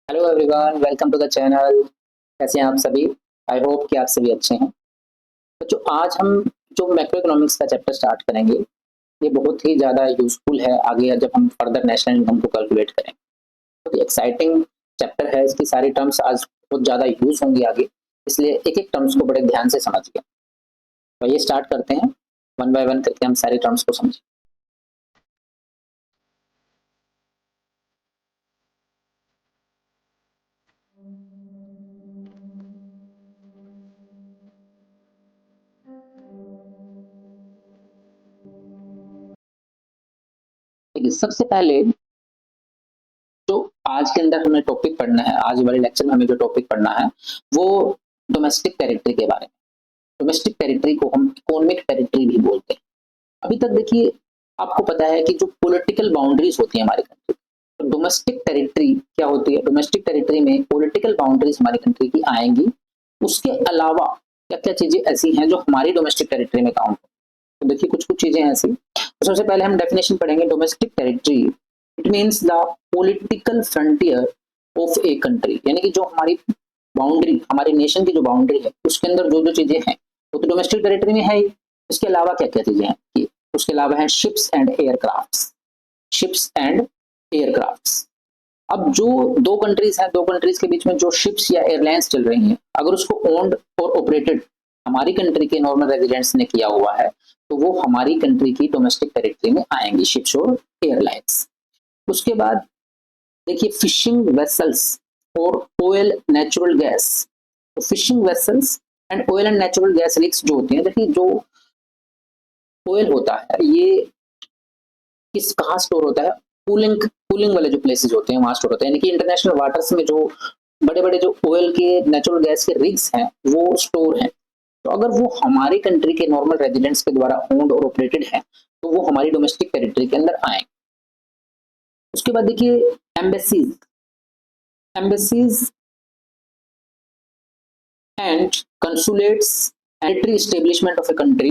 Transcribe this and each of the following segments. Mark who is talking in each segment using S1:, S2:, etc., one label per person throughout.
S1: Hello everyone, welcome to the channel. कैसे हैं आप सभी? आई होप कि आप सभी अच्छे हैं। तो जो आज हम जो मैक्रो इकोनॉमिक्स का चैप्टर स्टार्ट करेंगे, ये बहुत ही ज़्यादा यूजफुल है आगे जब हम फर्दर नेशनल इनकम को कैलकुलेट करें। बहुत ही एक्साइटिंग चैप्टर है, इसकी सारी टर्म्स आज बहुत ज़्यादा यूज होंगी आगे, इसलिए एक एक टर्म्स को बड़े ध्यान से समझिए। तो ये स्टार्ट करते हैं, वन बाय वन करके हम सारी टर्म्स को समझें। देखिए, सबसे पहले जो आज के अंदर हमें टॉपिक पढ़ना है, आज वाले लेक्चर में हमें जो टॉपिक पढ़ना है वो डोमेस्टिक टेरिटरी के बारे में। डोमेस्टिक टेरिटरी को हम इकोनॉमिक टेरिटरी भी बोलते हैं। अभी तक देखिए, आपको पता है कि जो पॉलिटिकल बाउंड्रीज होती है हमारी कंट्री, तो डोमेस्टिक टेरिटरी क्या होती है? डोमेस्टिक टेरिटरी में पॉलिटिकल बाउंड्रीज हमारी कंट्री की आएंगी। उसके अलावा क्या क्या चीजें ऐसी हैं जो हमारी डोमेस्टिक टेरिटरी में काउंट हो? तो देखिए, कुछ कुछ चीजें ऐसी। तो सबसे पहले हम डेफिनेशन पढ़ेंगे। Domestic territory it means the political frontier of a country, यानी कि जो हमारी बाउंड्री, हमारे नेशन की जो बाउंड्री है, उसके अंदर जो जो चीजें हैं वो तो डोमेस्टिक टेरिटरी में है ही। इसके अलावा क्या क्या चीजें हैं कि उसके अलावा है ships and aircrafts. Ships and aircrafts. अब जो दो कंट्रीज हैं, दो कंट्रीज के बीच में जो शिप्स या एयरलाइंस चल रही हैं, अगर उसको ओन्ड और ऑपरेटेड हमारी कंट्री के नॉर्मल रेजिडेंट्स ने किया हुआ है, तो वो हमारी कंट्री की डोमेस्टिक टेरिटरी में आएंगी, शिप्स और एयरलाइंस। उसके बाद देखिए, फिशिंग वेसल्स और ऑयल नेचुरल गैस। तो fishing vessels and oil and natural gas rigs जो होती हैं, देखिए जो ऑयल होता है ये किस कहाँ स्टोर होता है? कूलिंग कूलिंग वाले जो प्लेसेस होते हैं वहां स्टोर होता है, यानी कि इंटरनेशनल वाटर्स में जो बड़े बड़े जो ऑयल के नेचुरल गैस के रिग्स हैं वो स्टोर हैं। तो अगर वो हमारी कंट्री के नॉर्मल रेजिडेंट्स के द्वारा ओन्ड और ऑपरेटेड है, तो वो हमारी डोमेस्टिक टेरिटरी के अंदर आए। उसके बाद देखिए, embassies. Embassies and consulates entry establishment of a country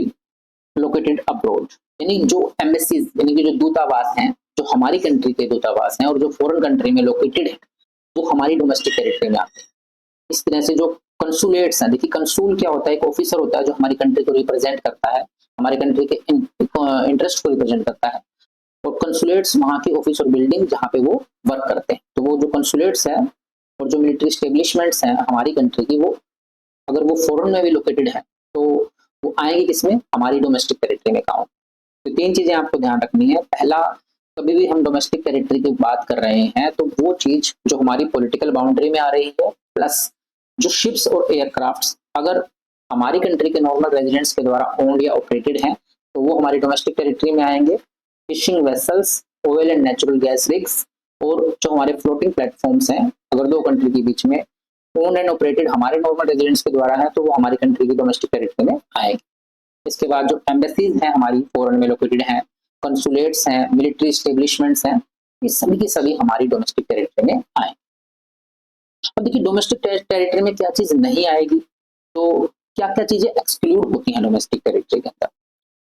S1: located abroad, यानी जो एम्बेसीज यानी कि जो दूतावास हैं, जो हमारी कंट्री के दूतावास हैं और जो फॉरेन कंट्री में लोकेटेड है, वो हमारी डोमेस्टिक टेरिटरी में आते हैं। इस तरह से जो कंसुलेट्स हैं, देखिए कंसुल क्या होता है? एक ऑफिसर होता है जो हमारी कंट्री को रिप्रेजेंट करता है, हमारी कंट्री के इंटरेस्ट को रिप्रेजेंट करता है। और कंसुलेट्स वहाँ की ऑफिस और बिल्डिंग जहाँ पे वो वर्क करते हैं। तो वो जो कंसुलेट्स हैं और जो मिलिट्री स्टेब्लिशमेंट्स हैं हमारी कंट्री की, वो अगर वो फॉरेन में भी लोकेटेड है तो वो आएंगे किसमें? हमारी डोमेस्टिक टेरिटरी में काउंट। तो तीन चीजें आपको ध्यान रखनी है। पहला, कभी भी हम डोमेस्टिक टेरिटरी की बात कर रहे हैं तो वो चीज जो हमारी पॉलिटिकल बाउंड्री में आ रही है, प्लस जो शिप्स और एयरक्राफ्ट्स अगर हमारी कंट्री के नॉर्मल रेजिडेंट्स के द्वारा ओन्ड या ऑपरेटेड हैं, तो वो हमारी डोमेस्टिक टेरिटरी में आएंगे। Fishing vessels, oil and natural gas rigs और जो हमारे फ्लोटिंग प्लेटफॉर्म्स हैं, अगर दो कंट्री के बीच में ओन्ड एंड ऑपरेटेड हमारे नॉर्मल रेजिडेंट्स के द्वारा है, तो वो हमारी कंट्री की डोमेस्टिक टेरिटरी में आएंगे। इसके बाद जो एम्बेसीज हैं हमारी फॉरेन में लोकेटेड हैं, कंसुलेट्स हैं, मिलिट्री स्टेब्लिशमेंट्स हैं, ये सभी की सभी हमारी डोमेस्टिक टेरिटरी में आए। अब देखिए, डोमेस्टिक टेरिटरी में क्या चीज नहीं आएगी, तो क्या क्या चीजें एक्सक्लूड होती हैं डोमेस्टिक टेरिटरी के अंदर।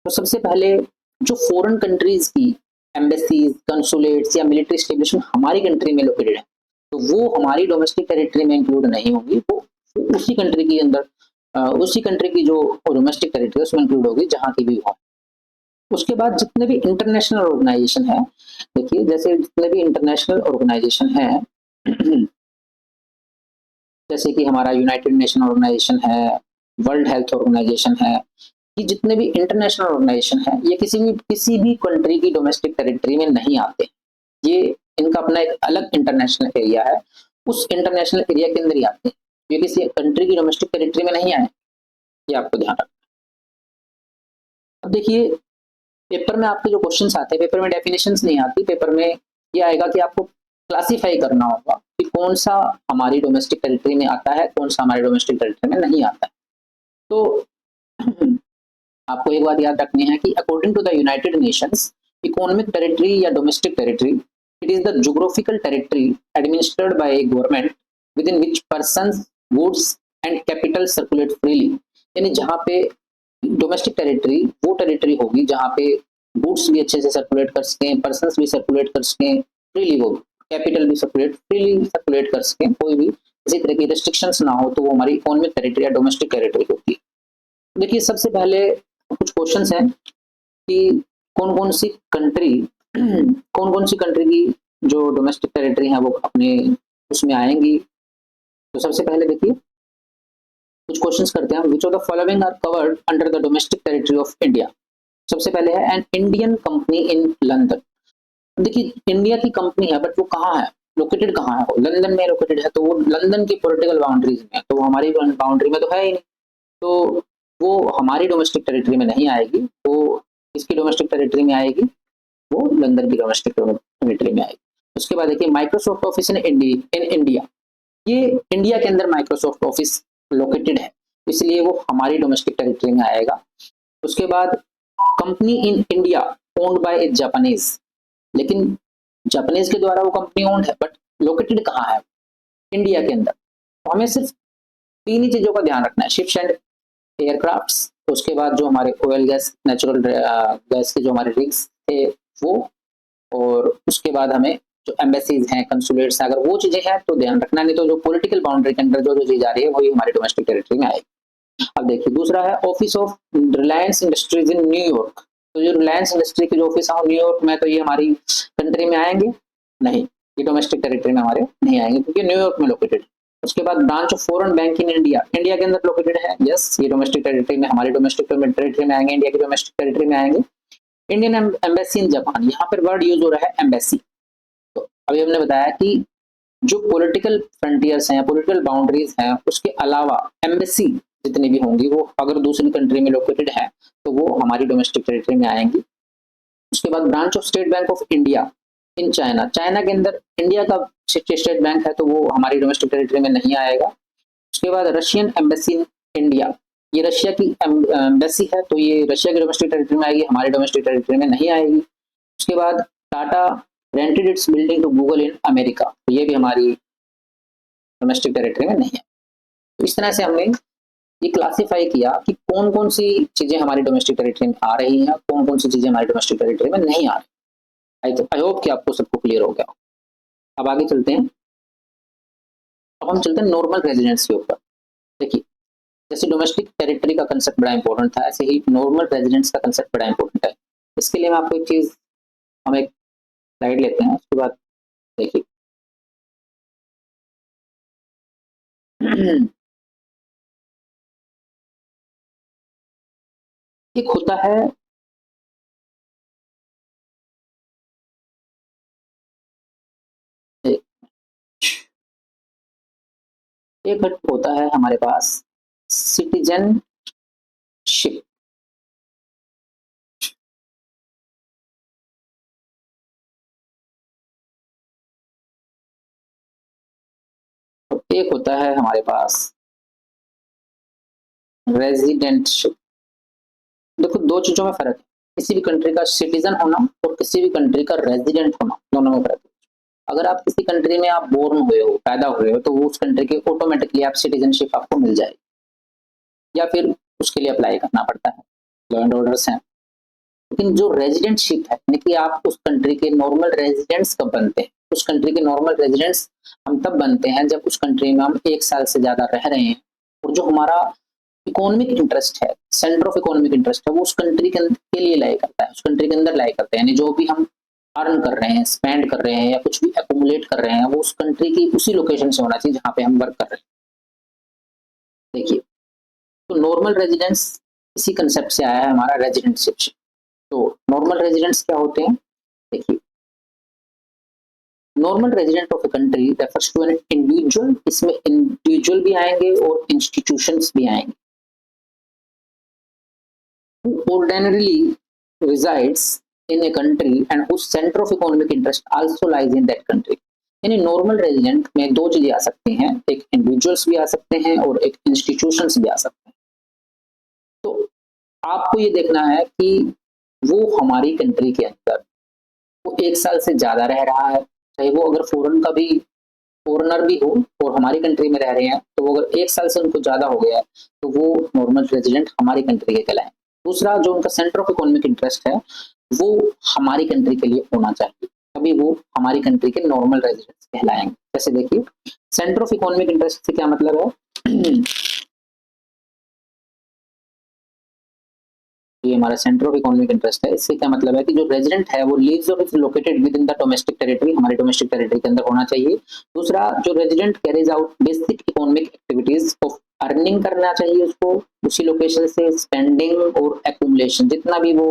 S1: तो सबसे पहले, जो फॉरेन कंट्रीज की एम्बेसीज, कंसुलेट्स या मिलिट्री स्टेब्लिशमेंट हमारी कंट्री में लोकेटेड है, तो वो हमारी डोमेस्टिक टेरिटरी में इंक्लूड नहीं होगी। वो उसी कंट्री के अंदर उसी कंट्री की जो डोमेस्टिक टेरिटरी उसमें इंक्लूड होगी जहां की भी हो। उसके बाद जितने भी इंटरनेशनल ऑर्गेनाइजेशन है, देखिए जैसे जितने भी इंटरनेशनल ऑर्गेनाइजेशन है जैसे कि हमारा यूनाइटेड नेशन ऑर्गेनाइजेशन है, वर्ल्ड हेल्थ ऑर्गेनाइजेशन है, ये जितने भी इंटरनेशनल ऑर्गेनाइजेशन है, ये किसी भी कंट्री की डोमेस्टिक टेरिटरी में नहीं आते। ये इनका अपना एक अलग इंटरनेशनल एरिया है, उस इंटरनेशनल एरिया के अंदर ही आते हैं। ये किसी कंट्री की डोमेस्टिक टेरिटरी में नहीं आए, ये आपको ध्यान रखना। अब देखिए, पेपर में आपके जो क्वेश्चंस आते हैं, पेपर में डेफिनेशंस नहीं आती, पेपर में ये आएगा कि आपको क्लासिफाई करना होगा कि कौन सा हमारी डोमेस्टिक टेरिटरी में आता है, कौन सा हमारी डोमेस्टिक टेरिटरी में नहीं आता है। तो आपको एक बात याद रखनी है कि according to the United Nations, economic territory या domestic territory, it is the geographical territory administered by a government within which persons, goods and capital circulate freely. यानी जहाँ पे डोमेस्टिक टेरिटरी वो टेरिटरी होगी जहाँ पे गुड्स भी अच्छे से सर्कुलेट कर सकें, पर्सन्स भी सर्कुलेट कर सकें फ्रीली, वो कैपिटल भी सर्कुलेट फ्रीली सर्कुलेट कर सकें, कोई भी किसी तरह की रिस्ट्रिक्शंस ना हो, तो वो हमारी इकोनॉमिक टेरिटरी या डोमेस्टिक टेरिटरी होती है। देखिए सबसे पहले कुछ क्वेश्चंस हैं कि कौन कौन सी कंट्री कौन कौन सी कंट्री की जो डोमेस्टिक टेरिटरी है वो अपने उसमें आएंगी। तो सबसे पहले देखिए कुछ क्वेश्चंस करते हैं, which of the following are covered under the domestic territory of India. सबसे पहले है an Indian company in London. देखिए इंडिया की कंपनी है बट वो कहाँ है, लोकेटेड कहाँ है, वो लंदन में लोकेटेड है, तो वो लंदन की पॉलिटिकल बाउंड्रीज में है, तो हमारी बाउंड्री में तो है ही नहीं, तो वो हमारी डोमेस्टिक टेरिटरी में नहीं आएगी। वो इसकी डोमेस्टिक टेरिटरी में आएगी, वो लंदन की डोमेस्टिक टेरिटरी में आएगी। उसके बाद देखिए माइक्रोसॉफ्ट ऑफिस इन इंडिया, ये इंडिया के अंदर माइक्रोसॉफ्ट ऑफिस लोकेटेड है, इसलिए वो हमारी डोमेस्टिक टेरिटरी में आएगा। उसके बाद company in India owned by A Japanese, लेकिन जापानीज के द्वारा वो कंपनी ओन्ड है बट लोकेटेड कहाँ है, इंडिया के अंदर। तो हमें सिर्फ तीन ही चीजों का ध्यान रखना है, शिप्स एंड एयरक्राफ्ट्स, उसके बाद जो हमारे ऑयल गैस नेचुरल गैस के जो हमारे रिग्स थे वो, और उसके बाद हमें जो एम्बेसीज हैं कंसुलेट्स हैं, अगर वो चीजें हैं तो ध्यान रखना, नहीं तो जो पॉलिटिकल बाउंड्री के अंदर जो जो चीज आ रही है वही हमारी डोमेस्टिक टेरिटरी में आएगी। अब देखिए दूसरा है office of Reliance industries in New York. तो जो रिलायंस इंडस्ट्री के जो ऑफिस है न्यूयॉर्क में, तो ये हमारी कंट्री में आएंगे नहीं, ये डोमेस्टिक टेरिटरी में हमारे नहीं आएंगे क्योंकि न्यूयॉर्क में लोकेटेड। उसके बाद branch of foreign bank in India, India के अंदर लोकेटेड है, यस ये डोमेस्टिक टेरिटरी में हमारी डोमेस्टिक टेरिटरी में आएंगे, इंडिया की डोमेस्टिक टेरिटरी में आएंगे। इंडियन एम्बेसी इन जापान, यहाँ पर वर्ड यूज हो रहा है एम्बेसी। तो अभी हमने बताया कि जो पॉलिटिकल फ्रंटियर्स हैं, पॉलिटिकल बाउंड्रीज हैं, उसके अलावा एम्बेसी जितनी भी होंगी वो अगर दूसरी कंट्री में लोकेटेड है तो वो हमारी डोमेस्टिक टेरिटरी में आएंगी। उसके बाद branch of state bank of India in China, China के अंदर इंडिया का स्टेट बैंक है तो वो हमारी डोमेस्टिक टेरिटरी में नहीं आएगा। उसके बाद रशियन एम्बेसी इन इंडिया, ये रशिया की एम्बेसी है तो ये रशिया की डोमेस्टिक टेरिटरी में आएगी, हमारी डोमेस्टिक टेरिटरी में नहीं आएगी। उसके बाद Tata rented its building to Google in America, तो ये भी हमारी डोमेस्टिक टेरिटरी में नहीं है। तो इस तरह से हमने ये क्लासिफाई किया कि कौन कौन सी चीजें हमारी डोमेस्टिक टेरिटरी में आ रही हैं, कौन कौन सी चीजें हमारी डोमेस्टिक टेरिटरी में नहीं आ रही। आई होप कि आपको सबको क्लियर हो गया। अब आगे चलते हैं, अब हम चलते हैं नॉर्मल रेजिडेंस के ऊपर। देखिए जैसे डोमेस्टिक टेरिटरी का कंसेप्ट बड़ा इंपॉर्टेंट था, ऐसे ही नॉर्मल रेजिडेंस का कंसेप्ट बड़ा इंपॉर्टेंट है। इसके लिए मैं आपको एक चीज, हम एक स्लाइड लेते हैं, उसके बाद देखिए एक होता है एक होता है हमारे पास सिटीजनशिप। तो एक होता है हमारे पास रेजिडेंटशिप। देखो दो चीजों में फर्क है, किसी भी कंट्री का सिटीजन होना और किसी भी कंट्री का रेजिडेंट होना, दोनों में फर्क है। अगर आप किसी कंट्री में आप बोर्न हुए हो, पैदा हुए हो, तो वो उस कंट्री के ऑटोमेटिकली आप सिटीजनशिप आपको मिल जाएगी, या फिर उसके लिए अप्लाई करना पड़ता है, लॉ एंड ऑर्डर्स हैं। लेकिन जो रेजिडेंटशिप है यानी कि आप उस कंट्री के नॉर्मल रेजिडेंट्स कब बनते हैं, उस कंट्री के नॉर्मल रेजिडेंट्स हम तब बनते हैं जब उस कंट्री में हम 1 साल से ज्यादा रह रहे हैं, और जो हमारा इकोनॉमिक इंटरेस्ट है, सेंटर ऑफ इकोनॉमिक इंटरेस्ट है, वो उस कंट्री के लिए लाई करता है, उस कंट्री के अंदर लाई करते हैं। यानी जो भी हम अर्न कर रहे हैं, स्पेंड कर रहे हैं या कुछ भी एक्यूमुलेट कर रहे हैं, वो उस कंट्री की उसी लोकेशन से होना चाहिए जहां पे हम वर्क कर रहे हैं। देखिए तो नॉर्मल रेजिडेंस इसी कंसेप्ट से आया है हमारा रेजिडेंटशिप। तो नॉर्मल रेजिडेंट्स क्या होते हैं, देखिए normal resident of a country refers to an individual, इसमें इंडिविजुअल भी आएंगे और इंस्टीट्यूशंस भी आएंगे, who ordinarily resides in a country and whose center of economic interest also lies in that country। यानी नॉर्मल रेजिडेंट में दो चीजें आ सकती हैं, एक इंडिविजुअल्स भी आ सकते हैं और एक इंस्टीट्यूशंस भी आ सकते हैं। तो आपको ये देखना है कि वो हमारी कंट्री के अंदर वो 1 साल से ज्यादा रह रहा है, चाहे वो अगर फॉरेनर भी हो और हमारी कंट्री में रह रहे हैं, तो वो अगर 1 साल से उनको ज्यादा हो गया है तो वो नॉर्मल रेजिडेंट हमारी कंट्री के कहलाएं। दूसरा जो उनका सेंटर ऑफ इकोनॉमिक इंटरेस्ट है वो हमारी कंट्री के लिए होना चाहिए, तभी वो हमारी कंट्री के नॉर्मल रेजिडेंट्स कहलाएंगे। जैसे देखिए सेंटर ऑफ इकोनॉमिक इंटरेस्ट से क्या मतलब है ये हमारा सेंटर ऑफ इकोनॉमिक इंटरेस्ट है, इससे क्या मतलब है कि जो रेजिडेंट है वो लिव्स और is located with in the domestic territory, हमारे डोमेस्टिक टेरिटरी के अंदर होना चाहिए। दूसरा, जो resident carries out basic economic activities of earning करना चाहिए उसको उसी लोकेशन से, स्पेंडिंग और एक्यूमुलेशन, जितना भी वो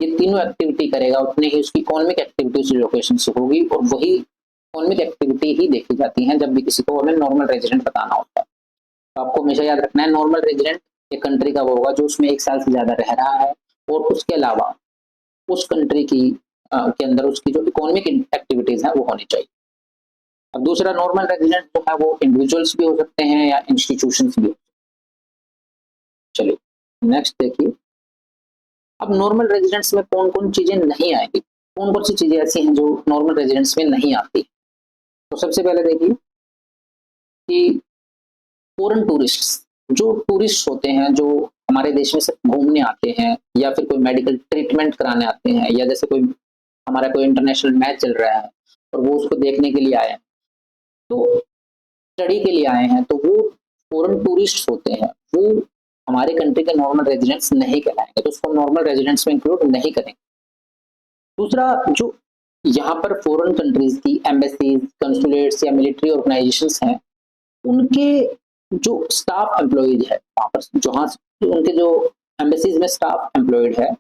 S1: ये तीनों एक्टिविटी करेगा उतनी ही उसकी इकोनॉमिक एक्टिविटी उसी लोकेशन से होगी, और वही इकोनॉमिक एक्टिविटी ही देखी जाती है जब भी किसी को हमें नॉर्मल रेजिडेंट बताना होता है। तो आपको हमेशा याद रखना है नॉर्मल रेजिडेंट एक कंट्री का वो होगा जो उसमें 1 साल से ज्यादा रह रहा है, और उसके अलावा उस कंट्री की के अंदर उसकी जो इकोनॉमिक एक्टिविटीज है वो होनी चाहिए। अब दूसरा, नॉर्मल रेजिडेंट जो है वो इंडिविजुअल्स भी हो सकते हैं या इंस्टीट्यूशंस भी। चलिए नेक्स्ट देखिए, अब नॉर्मल रेजिडेंट्स में कौन कौन चीजें नहीं आएंगी, कौन कौन सी चीजें ऐसी हैं जो नॉर्मल रेजिडेंट्स में नहीं आती। तो सबसे पहले देखिए कि फॉरेन टूरिस्ट, जो टूरिस्ट होते हैं जो हमारे देश में सिर्फ घूमने आते हैं या फिर कोई मेडिकल ट्रीटमेंट कराने आते हैं, या जैसे कोई हमारा कोई इंटरनेशनल मैच चल रहा है और वो उसको देखने के लिए आए हैं, तो स्टडी के लिए आए हैं, तो वो फॉरेन टूरिस्ट होते हैं, वो हमारे कंट्री के नॉर्मल रेजिडेंट्स नहीं कहलाएंगे, तो उसको नॉर्मल रेजिडेंट्स में इंक्लूड नहीं करेंगे। दूसरा, जो यहाँ पर फॉरेन कंट्रीज की एम्बेसीज, कंसुलेट्स या मिलिट्री ऑर्गेनाइजेशंस हैं, उनके जो स्टाफ एम्प्लॉयज है वहाँ पर, जहाँ उनके जो एम्बेसीज में स्टाफ एम्प्लॉयड है,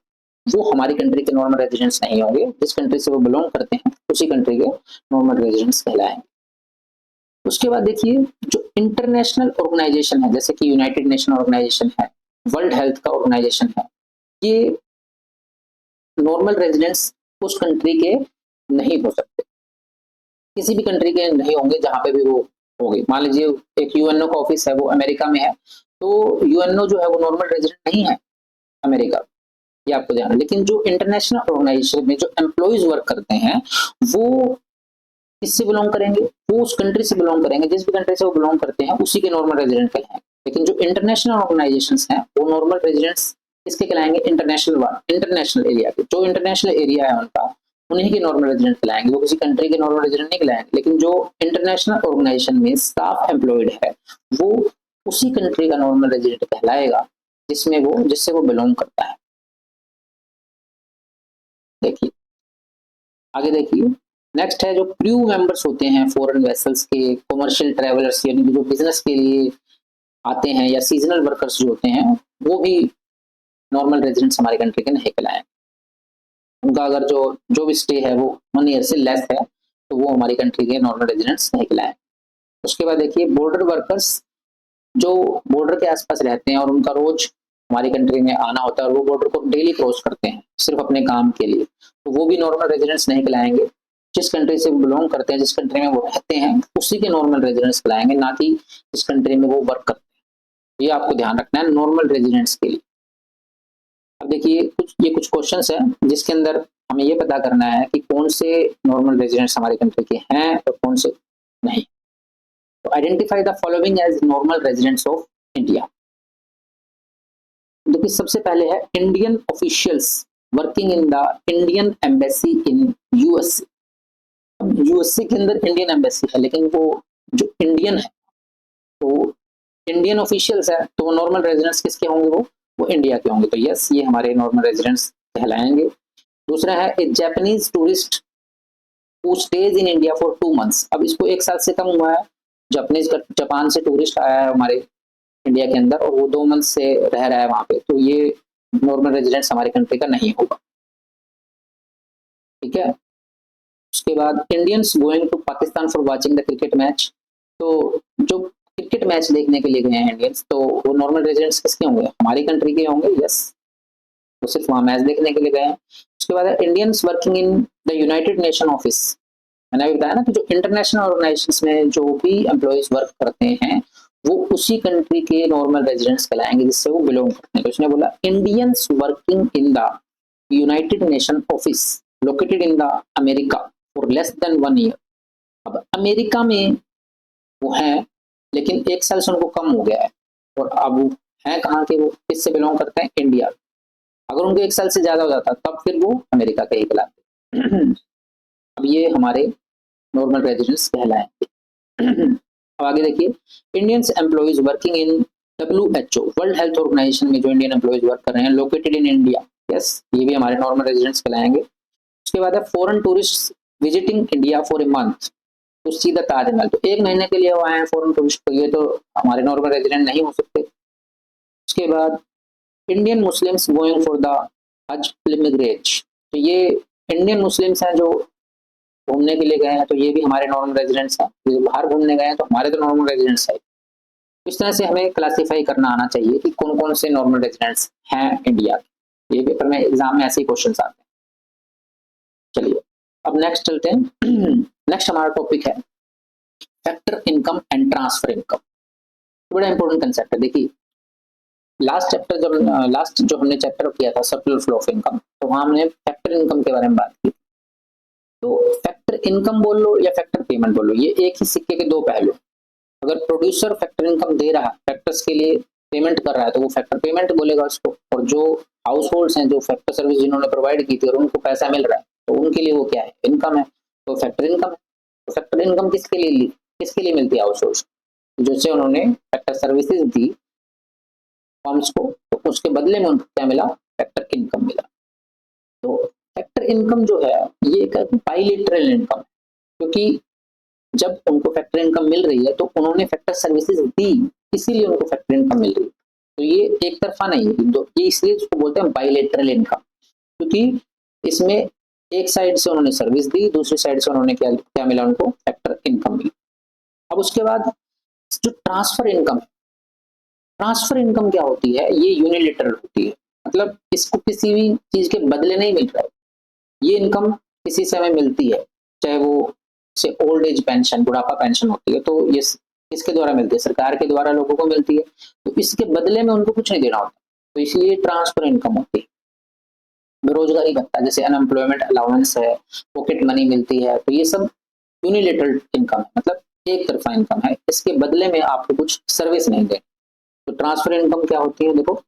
S1: वो हमारी कंट्री के नॉर्मल रेजिडेंट्स नहीं होंगे। जिस कंट्री से वो बिलोंग करते हैं उसी कंट्री के नॉर्मल रेजिडेंट्स कहलाएंगे। उसके बाद देखिए, जो इंटरनेशनल ऑर्गेनाइजेशन है, जैसे कि यूनाइटेड नेशन ऑर्गेनाइजेशन है, वर्ल्ड हेल्थ का ऑर्गेनाइजेशन है, ये नॉर्मल रेजिडेंट्स उस कंट्री के नहीं हो सकते, किसी भी कंट्री के नहीं होंगे जहां पे भी वो होंगे। मान लीजिए एक यूएनओ का ऑफिस है वो अमेरिका में है, तो यूएनओ जो है वो नॉर्मल रेजिडेंट नहीं है अमेरिका, ये आपको ध्यान है। लेकिन जो इंटरनेशनल ऑर्गेनाइजेशन में जो एम्प्लॉइज वर्क करते हैं वो किससे बिलोंग करेंगे, वो उस कंट्री से बिलोंग करेंगे, जिस भी कंट्री से वो बिलोंग करते हैं उसी के नॉर्मल रेजिडेंट कहलाएंगे। लेकिन जो इंटरनेशनल ऑर्गेनाइजेशंस हैं वो नॉर्मल रेजिडेंट्स किसके कहलाएंगे, इंटरनेशनल एरिया के, जो इंटरनेशनल एरिया है उनका, उन्हीं के नॉर्मल रेजिडेंट कहलाएंगे, वो किसी कंट्री के नॉर्मल रेजिडेंट नहीं कहलाएंगे। लेकिन जो इंटरनेशनल ऑर्गेनाइजेशन में स्टाफ एम्प्लॉयड है वो उसी कंट्री का नॉर्मल रेजिडेंट कहलाएगा जिससे वो बिलोंग करता है। देखिए आगे देखिए, नेक्स्ट है जो क्रू मेंबर्स होते हैं फॉरेन वेसल्स के, कमर्शियल ट्रैवलर्स यानी कि जो बिजनेस के लिए आते हैं, या सीजनल वर्कर्स जो होते हैं, वो भी नॉर्मल रेजिडेंट्स हमारी कंट्री के नहीं कहलाएंगे। उनका अगर जो भी स्टे है वो 1 ईयर से लेस है तो वो हमारी कंट्री के नॉर्मल रेजिडेंट्स नहीं कहलाएंगे। उसके बाद देखिए, बॉर्डर वर्कर्स जो बॉर्डर के आसपास रहते हैं और उनका रोज हमारी कंट्री में आना होता है और वो बॉर्डर को डेली क्रॉस करते हैं सिर्फ अपने काम के लिए, तो वो भी नॉर्मल रेजिडेंट्स नहीं कहलाएंगे। जिस कंट्री से बिलोंग करते हैं, जिस कंट्री में वो रहते हैं, उसी के नॉर्मल रेजिडेंट्स कहलाएंगे, ना कि जिस कंट्री में वो वर्क करते हैं। ये आपको ध्यान रखना है नॉर्मल रेजिडेंट्स के लिए। अब देखिए कुछ क्वेश्चंस हैं जिसके अंदर हमें ये पता करना है कि कौन से नॉर्मल रेजिडेंट्स हमारी कंट्री के हैं और कौन से नहीं। तो identify the following as normal residents of India. देखिए सबसे पहले है Indian officials working in the Indian embassy in USA. USA के अंदर इंडियन एम्बेसी है, लेकिन वो जो इंडियन है तो इंडियन ऑफिशियल्स है, तो वो नॉर्मल रेजिडेंट्स किसके होंगे, वो इंडिया के होंगे। तो यस, ये हमारे नॉर्मल रेजिडेंट्स कहलाएंगे। दूसरा है a Japanese tourist who stays in India for 2 months. अब इसको 1 साल से कम हुआ है, जापान से टूरिस्ट आया है हमारे इंडिया के अंदर और वो 2 मंथ से रह रहा है वहां पे, तो ये नॉर्मल रेजिडेंट्स हमारी कंट्री का नहीं होगा। ठीक है। उसके बाद Indians going to Pakistan for watching the cricket match. तो जो क्रिकेट मैच देखने के लिए गए हैं इंडियंस, तो वो नॉर्मल रेजिडेंट्स किसके होंगे, हमारी कंट्री के होंगे। यस, वो सिर्फ वहां मैच देखने के लिए गए हैं। उसके बाद Indians working in the United nation office. मैंने अभी बताया ना कि जो इंटरनेशनल ऑर्गेनाइजेशंस में जो भी एम्प्लॉइज वर्क करते हैं वो उसी कंट्री के नॉर्मल रेजिडेंट्स कहलाएंगे जिससे वो बिलोंग करते हैं। तो उसने बोला Indians working in the United nation office located in the America for less than 1 year. अब अमेरिका में वो हैं लेकिन 1 साल से उनको कम हो गया है, और अब वो हैं कहाँ के, वो किससे बिलोंग करते हैं, इंडिया। अगर उनको 1 साल से ज्यादा हो जाता तब फिर वो अमेरिका के ही कहलाते। अब ये हमारे नॉर्मल रेजिडेंट्स कहलाएंगे। अब आगे देखिए, Indians employees working in WHO World Health Organization में जो इंडियन एम्प्लॉइज वर्क कर रहे हैं लोकेटेड इन इंडिया, यस ये भी हमारे नॉर्मल रेजिडेंट्स कहलाएंगे। उसके बाद है foreign tourist visiting India for a month to see the Taj Mahal, तो 1 महीने के लिए वो आए हैं फॉरेन टूरिस्ट, तो ये तो हमारे नॉर्मल रेजिडेंट नहीं हो सकते। उसके बाद Indian Muslims going for the हज पिलग्रिमेज, तो ये इंडियन मुस्लिम्स हैं जो घूमने के लिए गए हैं, तो ये भी हमारे नॉर्मल रेजिडेंट्स हैं। जो बाहर घूमने गए हैं तो हमारे तो नॉर्मल रेजिडेंट्स है। इस तरह से हमें क्लासिफाई करना आना चाहिए कि कौन कौन से नॉर्मल रेजिडेंट्स हैं इंडिया के। ये पेपर में एग्जाम में ऐसे ही क्वेश्चन आते हैं। चलिए अब नेक्स्ट चलते हैं। नेक्स्ट हमारा टॉपिक है factor income and transfer income. बड़ा इंपॉर्टेंट कंसेप्ट है। देखिए लास्ट जो हमने चैप्टर किया था सर्कुलर फ्लो ऑफ इनकम, तो वहां हमने फैक्टर इनकम के बारे में बात की। तो फैक्टर इनकम बोल लो या फैक्टर पेमेंट बोल लो, ये एक ही सिक्के के दो पहलू। अगर प्रोड्यूसर फैक्टर इनकम दे रहा है, फैक्टर्स के लिए पेमेंट कर रहा है, तो वो फैक्टर पेमेंट बोलेगा उसको। और जो हाउस होल्ड्स हैं जो फैक्टर सर्विस जिन्होंने प्रोवाइड की थी और उनको पैसा मिल रहा है, तो उनके लिए वो क्या है, इनकम है, तो फैक्टर इनकम है। तो फैक्टर इनकम किसके लिए मिलती है, हाउस होल्ड्स, जैसे उन्होंने फैक्टर सर्विसेज दी फर्म्स को, तो उसके बदले में उनको क्या मिला, फैक्टर इनकम मिला। तो फैक्टर इनकम जो है ये एक बाइलेटरल इनकम है, क्योंकि जब उनको फैक्टर इनकम मिल रही है तो उन्होंने फैक्टर सर्विसेज दी, इसीलिए उनको फैक्टर इनकम मिल रही है। तो ये एक तरफा नहीं है, ये इसलिए इसको बोलते हैं बाइलेटरल इनकम, क्योंकि इसमें एक साइड से उन्होंने सर्विस दी, दूसरी साइड से उन्होंने क्या मिला, उनको फैक्टर इनकम मिली। अब उसके बाद जो ट्रांसफर इनकम है, ट्रांसफर इनकम क्या होती है, ये यूनिलेटरल होती है, मतलब इसको किसी भी चीज के बदले नहीं मिल रहा है। ये इनकम किसी समय मिलती है, चाहे वो से ओल्ड एज पेंशन, बुढ़ापा पेंशन होती है, तो ये इसके द्वारा मिलती है, सरकार के द्वारा लोगों को मिलती है, तो इसके बदले में उनको कुछ नहीं देना होता, तो इसलिए ट्रांसफर इनकम होती है। बेरोजगारी भत्ता जैसे अनएम्प्लॉयमेंट अलाउंस है, पॉकेट मनी मिलती है, तो ये सब यूनिलेटरल इनकम है, मतलब एक तरफा इनकम है, इसके बदले में आपको कुछ सर्विस नहीं दे। तो ट्रांसफर इनकम क्या होती है, देखो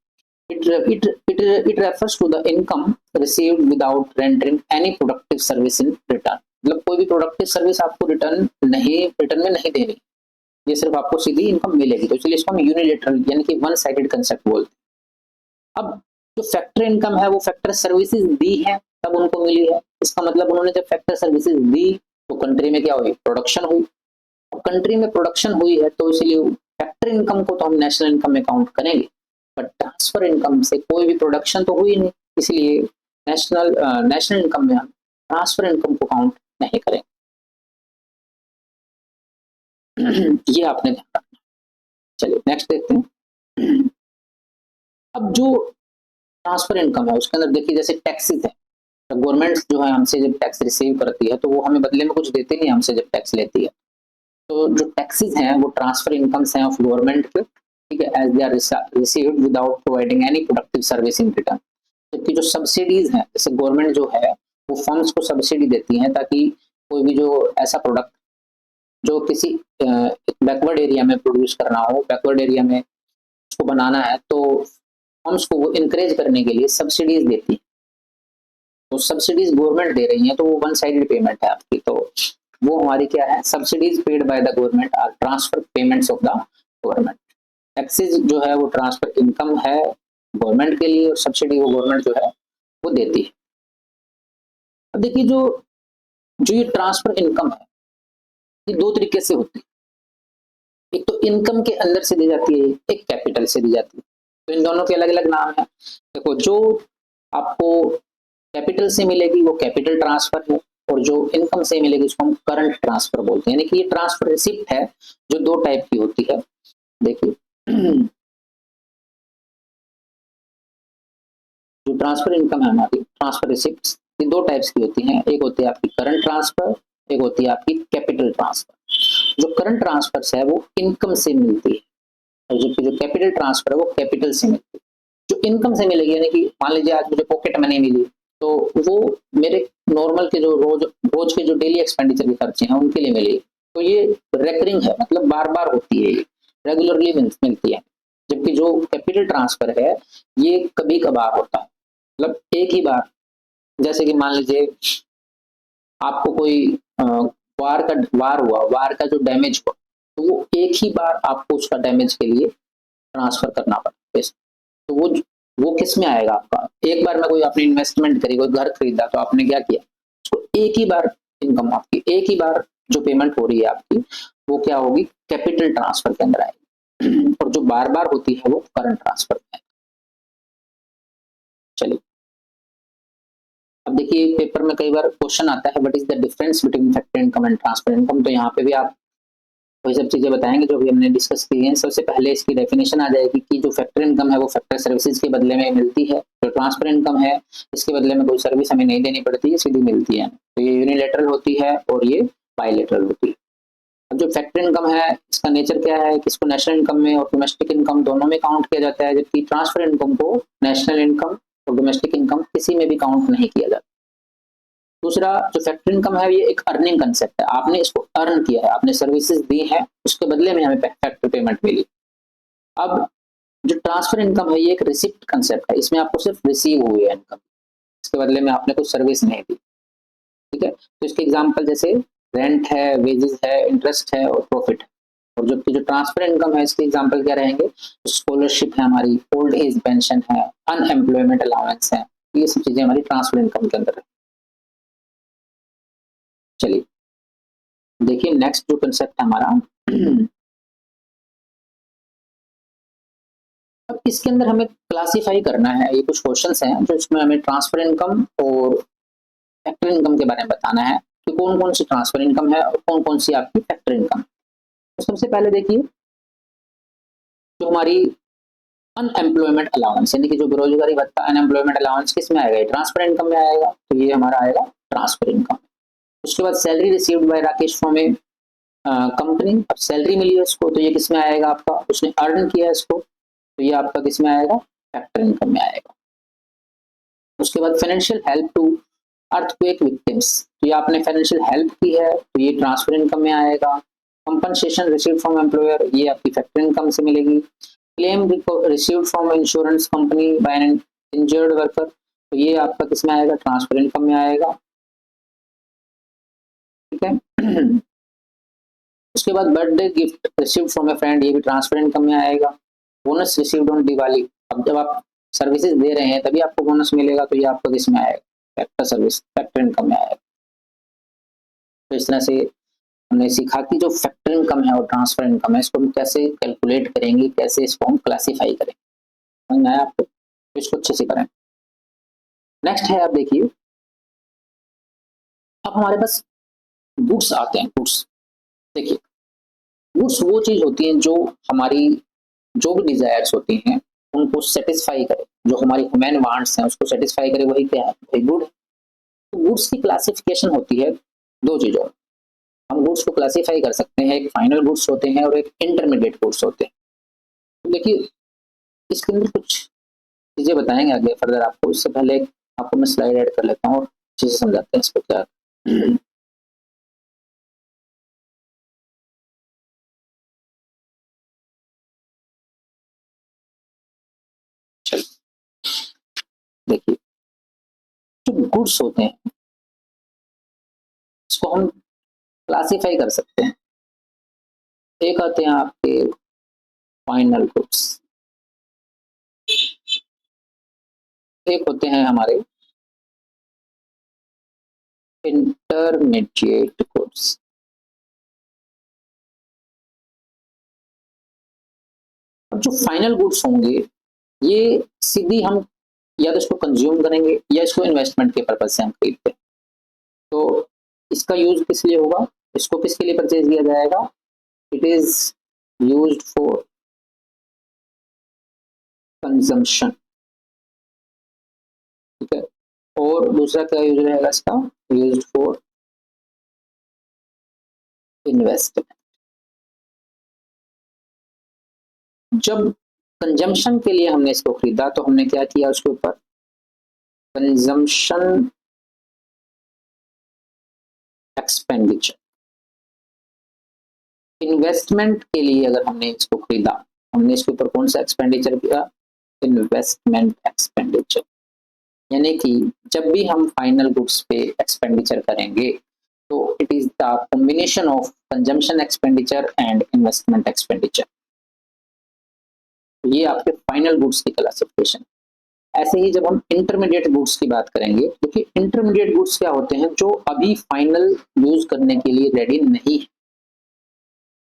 S1: it refers to the income received without rendering any productive service in return, मतलब कोई भी प्रोडक्टिव सर्विस आपको रिटर्न में नहीं देनी, ये सिर्फ आपको सीधी इनकम मिलेगी, तो इसलिए इसको हम यूनिलेटरल यानी कि वन साइडेड कंसेप्ट बोलते हैं। अब जो फैक्टर इनकम है वो फैक्टर सर्विसेज दी है तब उनको मिली है, इसका मतलब उन्होंने जब फैक्टर सर्विसेज दी तो कंट्री में क्या हुई, प्रोडक्शन हुई। अब कंट्री में प्रोडक्शन हुई है तो इसलिए फैक्टर इनकम को तो हम नेशनल इनकम में काउंट करेंगे, बट ट्रांसफर इनकम से कोई भी प्रोडक्शन तो हुई नहीं, इसलिए नेशनल इनकम में हम ट्रांसफर इनकम को काउंट नहीं करेंगे। ये आपने ध्यान रखना। चलिए नेक्स्ट देखते हैं। अब जो ट्रांसफर इनकम है उसके अंदर देखिए जैसे टैक्सेस है, तो गवर्नमेंट जो है हमसे जब टैक्स रिसीव करती है तो वो हमें बदले में कुछ देती नहीं, हमसे जब टैक्स लेती है, तो जो टैक्सेस हैं वो ट्रांसफर इनकम्स हैं ऑफ गवर्नमेंट के, ठीक है, as they are received without providing any productive service in return. जबकि जो सब्सिडीज हैं, जैसे गवर्नमेंट जो है वो फर्म्स को सब्सिडी देती है ताकि कोई भी जो ऐसा प्रोडक्ट जो किसी बैकवर्ड एरिया में प्रोड्यूस करना हो, बैकवर्ड एरिया में उसको बनाना है, तो फर्म्स को वो इनकरेज करने के लिए सब्सिडीज देती है। तो सब्सिडीज गवर्नमेंट दे रही है तो वो वन साइडेड पेमेंट है आपकी, तो वो हमारी क्या है, subsidies paid by the government are transfer payments of the government. Taxes जो है वो ट्रांसफर इनकम है गवर्नमेंट के लिए और सब्सिडी वो गवर्नमेंट जो है वो देती है। अब देखिए जो ये ट्रांसफर इनकम है ये दो तरीके से होती है, एक तो इनकम के अंदर से दी जाती है, एक कैपिटल से दी जाती है, तो इन दोनों के अलग अलग नाम है। देखो जो आपको कैपिटल से मिलेगी वो कैपिटल ट्रांसफर है, और जो इनकम से मिलेगी उसको हम करंट ट्रांसफर बोलते हैं, यानी कि ये ट्रांसफर रिसिप्ट है जो दो टाइप की होती है। देखिए जो ट्रांसफर इनकम है हमारी, ट्रांसफर रिसिप्ट, ये दो टाइप्स की होती हैं, एक होती है आपकी करंट ट्रांसफर, एक होती है आपकी कैपिटल ट्रांसफर। जो करंट ट्रांसफर है वो इनकम से मिलती है, और जो कैपिटल ट्रांसफर है वो कैपिटल से मिलती है। जो इनकम से मिलेगी यानी कि मान लीजिए आज मुझे पॉकेट मनी मिली, तो वो मेरे नॉर्मल के जो रोज के जो डेली एक्सपेंडिचर के खर्चे हैं उनके लिए मिलेगी, तो ये रेकरिंग है, मतलब बार बार होती है, ये रेगुलरली मिलती है। जबकि जो कैपिटल ट्रांसफर है ये कभी कभार होता है, मतलब एक ही बार, जैसे कि मान लीजिए आपको कोई वार हुआ, वार का जो डैमेज हुआ, तो वो एक ही बार आपको उसका डैमेज के लिए ट्रांसफर करना पड़ता है। तो वो किस में आएगा आपका? एक बार में कोई आपने इन्वेस्टमेंट करी, कोई घर खरीदा, तो आपने क्या किया, उसको एक ही बार इनकम आपकी, एक ही बार जो पेमेंट हो रही है आपकी, वो क्या होगी, कैपिटल ट्रांसफर के अंदर आएगी। और जो बार बार होती है वो करंट ट्रांसफर में आएगी। चलिए अब देखिए, पेपर में कई बार क्वेश्चन आता है, what is the difference between factor income and transfer income. तो यहाँ पे भी आप वही सब चीजें बताएंगे जो भी हमने डिस्कस की हैं। सबसे पहले इसकी डेफिनेशन आ जाएगी कि जो फैक्टर इनकम है वो फैक्टर सर्विसेज के बदले में मिलती है, जो ट्रांसफर इनकम है इसके बदले में कोई सर्विस हमें नहीं देनी पड़ती है, सीधी मिलती है। तो ये यूनिलेटरल होती है और ये बायलेटरल होती है। अब जो फैक्टर इनकम है इसका नेचर क्या है कि इसको नेशनल इनकम में और डोमेस्टिक इनकम दोनों में काउंट किया जाता है, जबकि ट्रांसफर इनकम को नेशनल इनकम और डोमेस्टिक इनकम किसी में भी काउंट नहीं किया जाता। दूसरा जो फैक्टर इनकम है ये एक अर्निंग कंसेप्ट है, आपने इसको अर्न किया है, आपने सर्विसेज दी है, उसके बदले में हमें फैक्टर पेमेंट मिली। अब जो ट्रांसफर इनकम है ये एक रिसिप्ट कंसेप्ट है, इसमें आपको सिर्फ रिसीव हुई है इनकम, इसके बदले में आपने कोई सर्विस नहीं दी। ठीक है, तो इसके एग्जांपल जैसे रेंट है, वेजेस है, इंटरेस्ट है और प्रॉफिट है। और जबकि जो ट्रांसफर इनकम है इसके एग्जांपल क्या रहेंगे, स्कॉलरशिप है हमारी, ओल्ड एज पेंशन है, अनएम्प्लॉयमेंट अलाउंस है, ये सब चीजें हमारी ट्रांसफर इनकम के अंदर है। चलिए देखिए नेक्स्ट जो कंसेप्ट है हमारा, अब इसके अंदर हमें क्लासिफाई करना है, ये कुछ क्वेश्चंस हैं जो इसमें हमें ट्रांसफर इनकम और फैक्टर इनकम के बारे में बताना है कि कौन कौन सी ट्रांसफर इनकम है और कौन कौन सी आपकी फैक्टर इनकम। तो सबसे पहले देखिए जो हमारी अनएम्प्लॉयमेंट अलाउंस यानी कि जो बेरोजगारी भत्ता, अनएम्प्लॉयमेंट अलाउंस किस में आएगा, ट्रांसफर इनकम में आएगा, तो ये हमारा आएगा ट्रांसफर इनकम। उसके बाद salary received by Rakesh from A company, अब सैलरी मिली है उसको, तो ये किस में आएगा आपका, उसने अर्न किया है इसको, तो ये आपका किस में आएगा, फैक्टर इनकम में आएगा। उसके बाद financial help to earthquake victims, तो ये आपने फाइनेंशियल हेल्प की है, तो ये ट्रांसफर इनकम में आएगा। कंपनसेशन रिसीव्ड फ्रॉम एम्प्लॉयर, ये आपकी फैक्टर इनकम से मिलेगी। Claim received from insurance company by N injured worker, तो ये आपका किस में आएगा, ट्रांसफर इनकम में आएगा। ठीक है उसके बाद birthday gift received from A friend, ये भी ट्रांसफर इनकम में आएगा। बोनस रिसीव्ड ऑन दिवाली, अब जब आप सर्विसेज दे रहे हैं तभी आपको बोनस मिलेगा, तो ये आपको किस में आएगा, फैक्टर सर्विस, फैक्टर इनकम में आएगा। तो इस तरह से हमने सीखा कि जो फैक्टर इनकम है और ट्रांसफर इनकम है इसको हम कैसे कैलकुलेट करेंगे, कैसे इसको हम क्लासिफाई करेंगे, समझ में आया आपको, तो इसको अच्छे से करें। नेक्स्ट है, आप देखिए अब हमारे पास गुड्स आते हैं। गुड्स देखिए, गुड्स वो चीज होती है जो हमारी जो भी डिजायर्स होती हैं उनको सेटिस्फाई करे, जो हमारी ह्यूमन वांट्स हैं उसको सेटिस्फाई करे, वही क्या है, वही गुड है। तो गुड्स की क्लासिफिकेशन होती है दो चीजों, हम गुड्स को क्लासिफाई कर सकते हैं, एक फाइनल गुड्स होते हैं और एक इंटरमीडिएट गुड्स होते हैं। तो देखिए इसके अंदर कुछ चीजें बताएंगे आगे फर्दर आपको, इससे पहले आपको मैं स्लाइड ऐड कर लेता हूँ और चीजें समझाते हैं इसको क्या। देखिए जो गुड्स होते हैं इसको हम क्लासिफाई कर सकते हैं, एक आते हैं आपके फाइनल गुड्स, एक होते हैं हमारे इंटरमीडिएट गुड्स। अब जो फाइनल गुड्स होंगे ये सीधी हम या तो इसको कंज्यूम करेंगे या इसको इन्वेस्टमेंट के पर्पज से हम खरीदते हैं। तो इसका यूज किस लिए होगा, इसको किसके लिए परचेज किया जाएगा, it is used for consumption. ठीक है, और दूसरा क्या यूज रहेगा इसका, यूज्ड फॉर इन्वेस्टमेंट। जब कंजम्पशन के लिए हमने इसको खरीदा तो हमने क्या किया, उसके ऊपर कंजम्पशन एक्सपेंडिचर। इन्वेस्टमेंट के लिए अगर हमने इसको खरीदा, हमने इसके ऊपर कौन सा एक्सपेंडिचर किया, इन्वेस्टमेंट एक्सपेंडिचर। यानी कि जब भी हम फाइनल गुड्स पे एक्सपेंडिचर करेंगे तो it is the combination of consumption expenditure and investment expenditure. ये आपके फाइनल गुड्स की क्लासिफिकेशन। ऐसे ही जब हम इंटरमीडिएट गुड्स की बात करेंगे, क्योंकि इंटरमीडिएट गुड्स क्या होते हैं जो अभी फाइनल यूज करने के लिए रेडी नहीं है,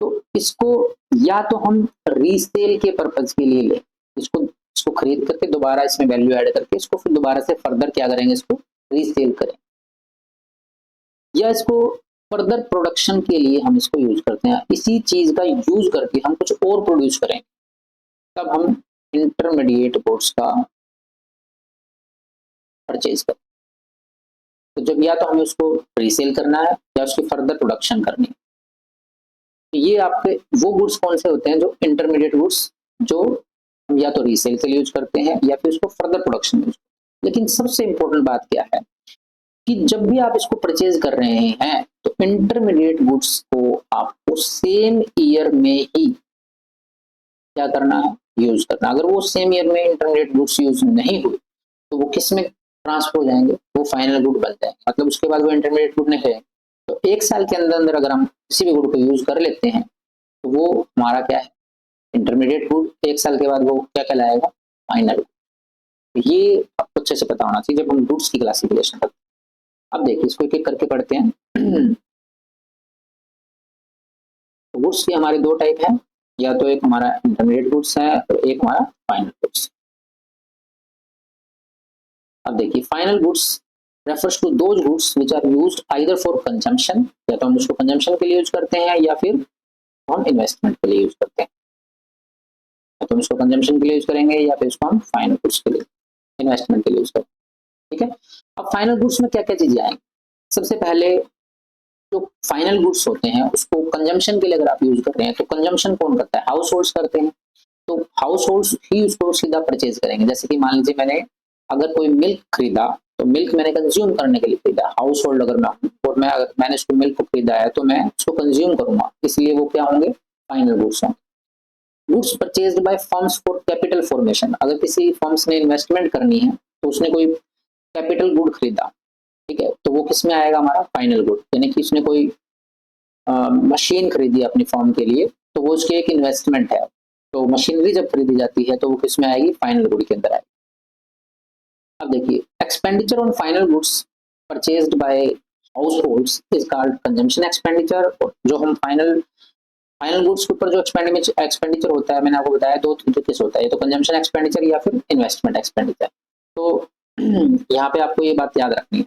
S1: तो इसको या तो हम रीसेल के पर्पज के लिए लें, इसको इसको खरीद करके दोबारा इसमें वैल्यू ऐड करके इसको फिर दोबारा से फर्दर क्या करेंगे, इसको रीसेल करें, या इसको फर्दर प्रोडक्शन के लिए हम इसको यूज करते हैं, इसी चीज का यूज करके हम कुछ और प्रोड्यूस करें, तब हम इंटरमीडिएट गुड्स का परचेज करें। तो जब या तो हमें उसको रीसेल करना है या उसकी फर्दर प्रोडक्शन करनी है। तो ये आपके वो गुड्स कौन से होते हैं जो इंटरमीडिएट गुड्स, जो हम या तो रीसेल के लिए यूज करते हैं या फिर उसको फर्दर प्रोडक्शन में यूज करते हैं। लेकिन सबसे इंपॉर्टेंट बात क्या है कि जब भी आप इसको परचेज कर रहे हैं तो इंटरमीडिएट गुड्स को आपको सेम ईयर में ही क्या करना है, यूज करना। अगर वो सेम ईयर में इंटरमीडिएट गुड्स यूज नहीं हुए तो वो किस में ट्रांसफर हो जाएंगे, वो फाइनल गुड बन जाएंगे, मतलब उसके बाद वो इंटरमीडिएट गुड नहीं है। तो एक साल के अंदर अंदर अगर हम किसी भी गुड को यूज कर लेते हैं तो वो हमारा क्या है, इंटरमीडिएट गुड। एक साल के बाद वो क्या कहलाएगा, फाइनल गुड। ये आपको अच्छे से पता होना चाहिए जब हम गुड्स की क्लासिफिकेशन करते हैं। अब देखिए इसको एक एक करके पढ़ते हैं। गुड्स की हमारे दो टाइप है, या तो एक हमारा इंटरमीडिएट गुड्स है और एक हमारा फाइनल गुड्स। अब देखिए final goods refers to those goods which are used either for consumption, या तो हम उसको कंजम्पशन के लिए यूज करते हैं या फिर हम इन्वेस्टमेंट के लिए यूज करते हैं। या तो हम इसको कंजम्पशन के लिए यूज करेंगे या फिर इसको हम फाइनल गुड्स के लिए, इन्वेस्टमेंट के लिए यूज करेंगे। ठीक है, अब फाइनल गुड्स में क्या क्या चीजें आएंगी। सबसे पहले जो फाइनल गुड्स होते हैं उसको कंजम्पशन के लिए अगर आप यूज कर रहे हैं तो कंजम्पशन कौन करता है, हाउस होल्ड्स करते हैं। तो हाउस होल्ड्स ही उसको सीधा परचेज करेंगे। जैसे कि मान लीजिए मैंने अगर कोई मिल्क खरीदा तो मिल्क मैंने कंज्यूम करने के लिए खरीदा, हाउस होल्ड अगर मैं हूँ और मैंने उसको मिल्क को खरीदा है तो मैं उसको कंज्यूम करूंगा, इसलिए वो क्या होंगे, फाइनल गुड्स होंगे। Goods purchased bye firms for capital formation, अगर किसी फर्म्स ने इन्वेस्टमेंट करनी है तो उसने कोई कैपिटल गुड खरीदा, ठीक है, तो वो किस में आएगा, हमारा फाइनल गुड। यानी कि उसने कोई मशीन खरीदी अपनी फर्म के लिए तो वो उसकी एक इन्वेस्टमेंट है, तो मशीनरी जब खरीदी जाती है तो वो किस में आएगी, फाइनल गुड के अंदर आएगी। अब देखिए expenditure on final goods purchased bye house holds is called consumption expenditure. जो हम फाइनल गुड्स के ऊपर जो एक्सपेंडिचर होता है, मैंने आपको बताया दो तरीके से होता है, तो कंजम्पशन एक्सपेंडिचर या फिर इन्वेस्टमेंट एक्सपेंडिचर। तो यहाँ पे आपको ये बात याद रखनी है।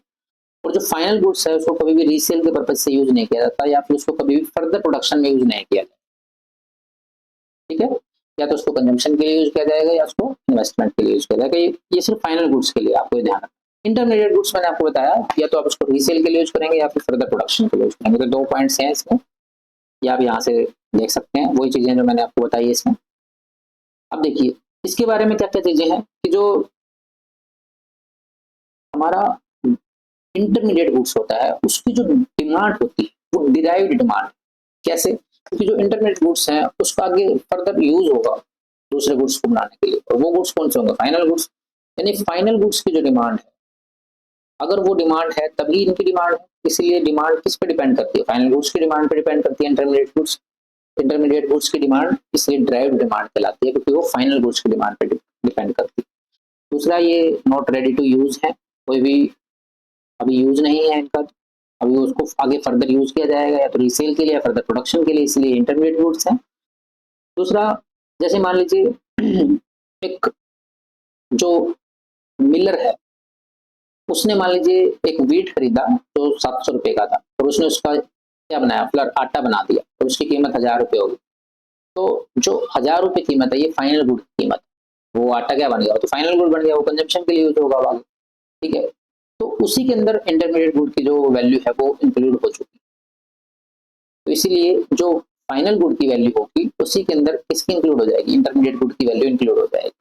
S1: और जो फाइनल गुड्स है उसको कभी भी रीसेल के पर्पज से यूज नहीं किया जाता या फिर उसको कभी भी फर्दर प्रोडक्शन में यूज नहीं किया जाता। ठीक है, या तो उसको कंजम्पशन के लिए यूज किया जाएगा या उसको इन्वेस्टमेंट के लिए यूज किया जाएगा। ये सिर्फ फाइनल गुड्स के लिए आपको ध्यान रखना। इंटरमीडिएट गुड्स मैंने आपको बताया या तो आप उसको रीसेल के लिए यूज करेंगे या फिर फर्दर प्रोडक्शन के लिए यूज करेंगे। तो दो पॉइंट्स हैं इसमें, या आप यहाँ से देख सकते हैं वही चीजें जो मैंने आपको बताई इसमें। अब देखिए इसके बारे में क्या क्या चीजें हैं कि जो हमारा इंटरमीडिएट गुड्स होता है उसकी जो डिमांड होती है वो डिराइव्ड डिमांड। कैसे, क्योंकि जो इंटरमीडिएट गुड्स हैं उसका आगे फर्दर यूज होगा दूसरे गुड्स को बनाने के लिए, और वो गुड्स कौन से होंगे, फाइनल गुड्स। यानी फाइनल गुड्स की जो डिमांड है, अगर वो डिमांड है तभी इनकी डिमांड है। इसलिए डिमांड किस पे डिपेंड करती है, फाइनल गुड्स की डिमांड पे डिपेंड करती है इंटरमीडिएट गुड्स की डिमांड, इसलिए ड्राइव्ड डिमांड कहलाती है क्योंकि वो फाइनल गुड्स की डिमांड पे डिपेंड करती है। दूसरा, ये नॉट रेडी टू यूज है, कोई भी अभी यूज नहीं है इनका, अभी उसको आगे फर्दर यूज किया जाएगा या तो रीसेल के लिए या फर्दर प्रोडक्शन के लिए, इसलिए इंटरमीडिएट गुड्स है। दूसरा, जैसे मान लीजिए एक जो मिलर है उसने मान लीजिए एक व्हीट खरीदा जो 700 रुपए का था और उसने उसका क्या बनाया, फ्लर आटा बना दिया और उसकी कीमत 1000 रुपये होगी। तो जो 1000 रुपये कीमत है ये फाइनल गुड की कीमत, वो आटा क्या बन गया, तो फाइनल गुड बन गया, वो कंजम्पशन के लिए यूज होगा। ठीक है, तो उसी के अंदर इंटरमीडिएट गुड की जो वैल्यू है वो इंक्लूड हो चुकी है। तो इसीलिए जो फाइनल गुड की वैल्यू होगी उसी के अंदर किसकी इंक्लूड हो जाएगी, इंटरमीडिएट गुड की वैल्यू इंक्लूड हो जाएगी।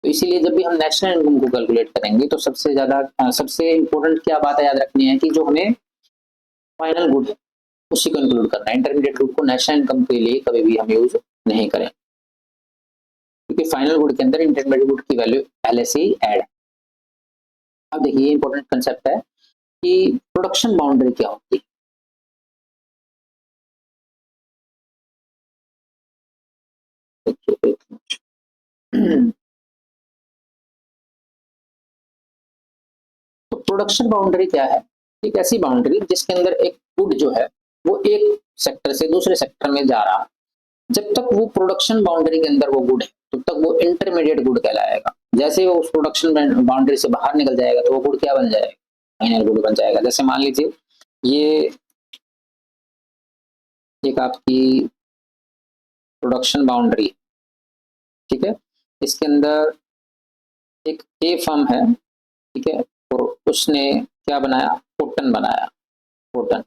S1: तो इसीलिए जब भी हम नेशनल इनकम को कैलकुलेट करेंगे तो सबसे इंपॉर्टेंट क्या बात है याद रखनी है कि जो हमें फाइनल गुड है उसी को इंक्लूड करना है। इंटरमीडिएट गुड को नेशनल इनकम के लिए कभी भी हम यूज नहीं करें क्योंकि फाइनल गुड के अंदर इंटरमीडिएट गुड की वैल्यू पहले से ही ऐड है। अब देखिए इंपॉर्टेंट कंसेप्ट है, कि प्रोडक्शन बाउंड्री क्या होती है। देखिए तो प्रोडक्शन बाउंड्री क्या है? एक ऐसी बाउंड्री जिसके अंदर एक गुड जो है वो एक सेक्टर से दूसरे सेक्टर में जा रहा है। जब तक वो प्रोडक्शन बाउंड्री के अंदर वो गुड है तब तक वो इंटरमीडिएट गुड कहलाएगा। जैसे वो उस प्रोडक्शन बाउंड्री से बाहर निकल जाएगा तो वो गुड क्या बन जाएगा? फाइनल गुड बन जाएगा। जैसे मान लीजिए ये एक आपकी प्रोडक्शन बाउंड्री, ठीक है, इसके अंदर एक ए फर्म है, ठीक है, और उसने क्या बनाया? कॉटन बनाया, कॉटन,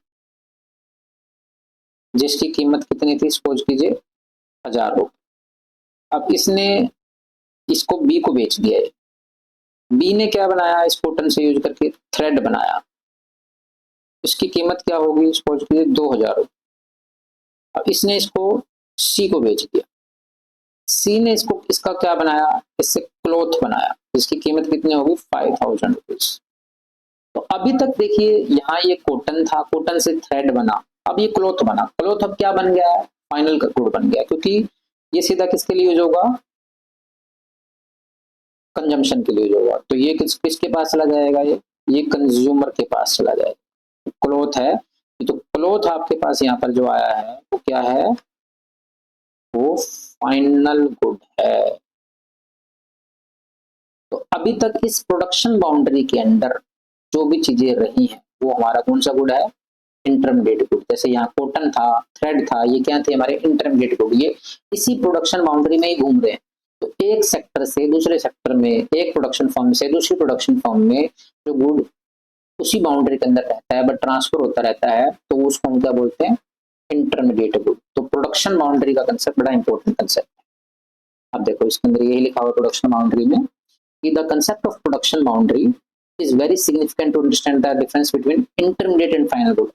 S1: जिसकी कीमत कितनी थी? सपोज कीजिए 1000 रुपये। अब इसने इसको बी को बेच दिया है। बी ने क्या बनाया? इस कॉटन से यूज करके थ्रेड बनाया, इसकी कीमत क्या होगी? सपोज कीजिए 2000 रुपये। अब इसने इसको सी को बेच दिया। सी ने इसको इसका क्या बनाया? इससे क्लॉथ बनाया, जिसकी कीमत कितनी होगी? 5000 रुपीज। तो अभी तक देखिए यहाँ ये कॉटन था, कॉटन से थ्रेड बना, अब ये क्लॉथ बना। क्लॉथ अब क्या बन गया है? फाइनल गुड बन गया, क्योंकि ये सीधा किसके लिए यूज होगा? कंजम्पशन के लिए यूज होगा। तो ये किसके पास चला जाएगा? ये कंज्यूमर के पास चला जाएगा। क्लॉथ है तो क्लॉथ आपके पास यहाँ पर जो आया है वो क्या है? वो फाइनल गुड है। तो अभी तक इस प्रोडक्शन बाउंड्री के अंदर जो भी चीजें रही हैं वो हमारा कौन सा गुड है? Intermediate good. जैसे यहाँ कॉटन था, थ्रेड था, ये क्या थे? हमारे इंटरमीडिएट गुड। ये इसी प्रोडक्शन बाउंड्री में ही घूम रहे हैं। तो एक सेक्टर से दूसरे सेक्टर में, एक प्रोडक्शन फर्म से दूसरी प्रोडक्शन फर्म में जो गुड उसी बाउंड्री के अंदर रहता है बट ट्रांसफर होता रहता है, तो उसको हम क्या बोलते हैं? Intermediate good. तो प्रोडक्शन बाउंड्री का कंसेप्ट बड़ा इंपॉर्टेंट कंसेप्ट है। अब देखो इसके अंदर यही लिखा हुआ प्रोडक्शन बाउंड्री में कि the concept of production boundary is very significant to understand the difference between intermediate and final good।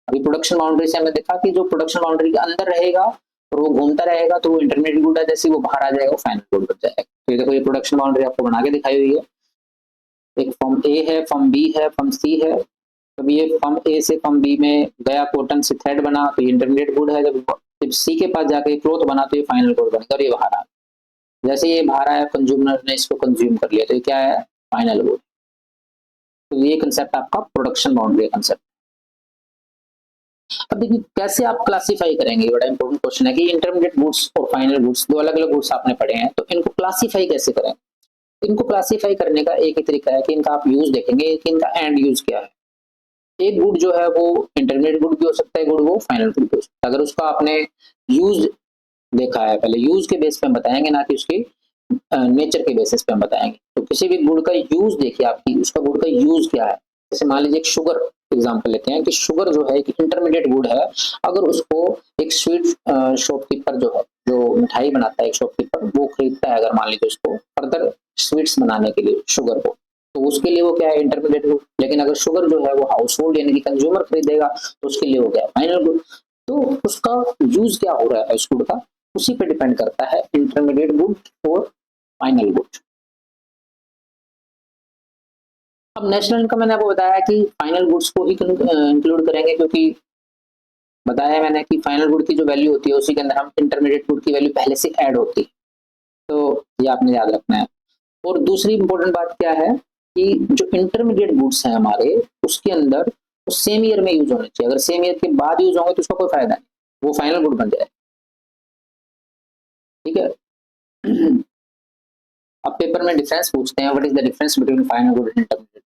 S1: अभी प्रोडक्शन बाउंड्री से हमने देखा कि जो प्रोडक्शन बाउंड्री के अंदर रहेगा और वो घूमता रहेगा तो वो इंटरमीडिएट गुड है, जैसे वो बाहर आ जाएगा वो फाइनल गुड बन जाएगा। तो ये देखो ये प्रोडक्शन बाउंड्री आपको बना के दिखाई हुई है। एक फर्म ए है, फर्म बी है, फर्म सी है। जब ये फर्म ए से फर्म बी में गया, कॉटन से थ्रेड बना तो ये इंटरमीडिएट गुड है। जब सी के पास जाके क्लॉथ बना तो ये फाइनल गुड बनेगा और ये बाहर आ, जैसे ये बाहर आया कंज्यूमर ने इसको कंज्यूम कर लिया तो ये क्या है? Final good. तो ये कंसेप्ट आपका प्रोडक्शन बाउंड्री कंसेप्ट। अब देखिए कैसे आप क्लासिफाई करेंगे, बड़ा इंपॉर्टेंट क्वेश्चन है कि इंटरमीडिएट गुड्स और फाइनल गुड्स दो अलग अलग गुड्स आपने पढ़े हैं, तो इनको क्लासिफाई कैसे करें? इनको क्लासिफाई करने का एक ही तरीका है कि इनका आप यूज देखेंगे कि इनका एंड यूज क्या है। एक गुड जो है वो इंटरमीडिएट गुड भी हो सकता है, गुड वो फाइनल गुड भी हो सकता है। अगर उसका आपने यूज देखा है, पहले यूज के बेस पे हम बताएंगे, ना कि उसकी नेचर के बेसिस पे हम बताएंगे। तो किसी भी गुड का यूज देखिए आपकी, उसका गुड का यूज क्या है। जैसे मान लीजिए एक शुगर एग्जांपल लेते हैं कि शुगर जो है एक इंटरमीडिएट गुड है। अगर उसको एक स्वीट शॉपकीपर जो है, जो मिठाई बनाता है एक शॉपकीपर, वो खरीदता है, अगर मान लीजिए उसको फर्दर स्वीट्स बनाने के लिए शुगर को, तो उसके लिए वो क्या है? Intermediate good. लेकिन अगर शुगर जो है वो हाउस होल्ड यानी कि कंज्यूमर खरीदेगा तो उसके लिए वो क्या है? Final good. तो उसका यूज क्या हो रहा है उस गुड का, उसी पे डिपेंड करता है इंटरमीडिएट गुड और फाइनल गुड। अब नेशनल इनकम मैंने आपको बताया कि फाइनल गुड्स को ही इंक्लूड करेंगे, क्योंकि बताया मैंने कि फाइनल गुड की जो वैल्यू होती है उसी के अंदर हम इंटरमीडिएट गुड की वैल्यू पहले से ऐड होती है। तो ये आपने याद रखना है। और दूसरी इंपॉर्टेंट बात क्या है कि जो इंटरमीडिएट गुड्स हैं हमारे, उसके अंदर वो सेम ईयर में यूज होने चाहिए। अगर सेम ईयर के बाद यूज होंगे तो उसका कोई फायदा नहीं, वो फाइनल गुड बन जाए। ठीक है। अब पेपर में डिफरेंस पूछते हैं, what is the difference between final good and intermediate.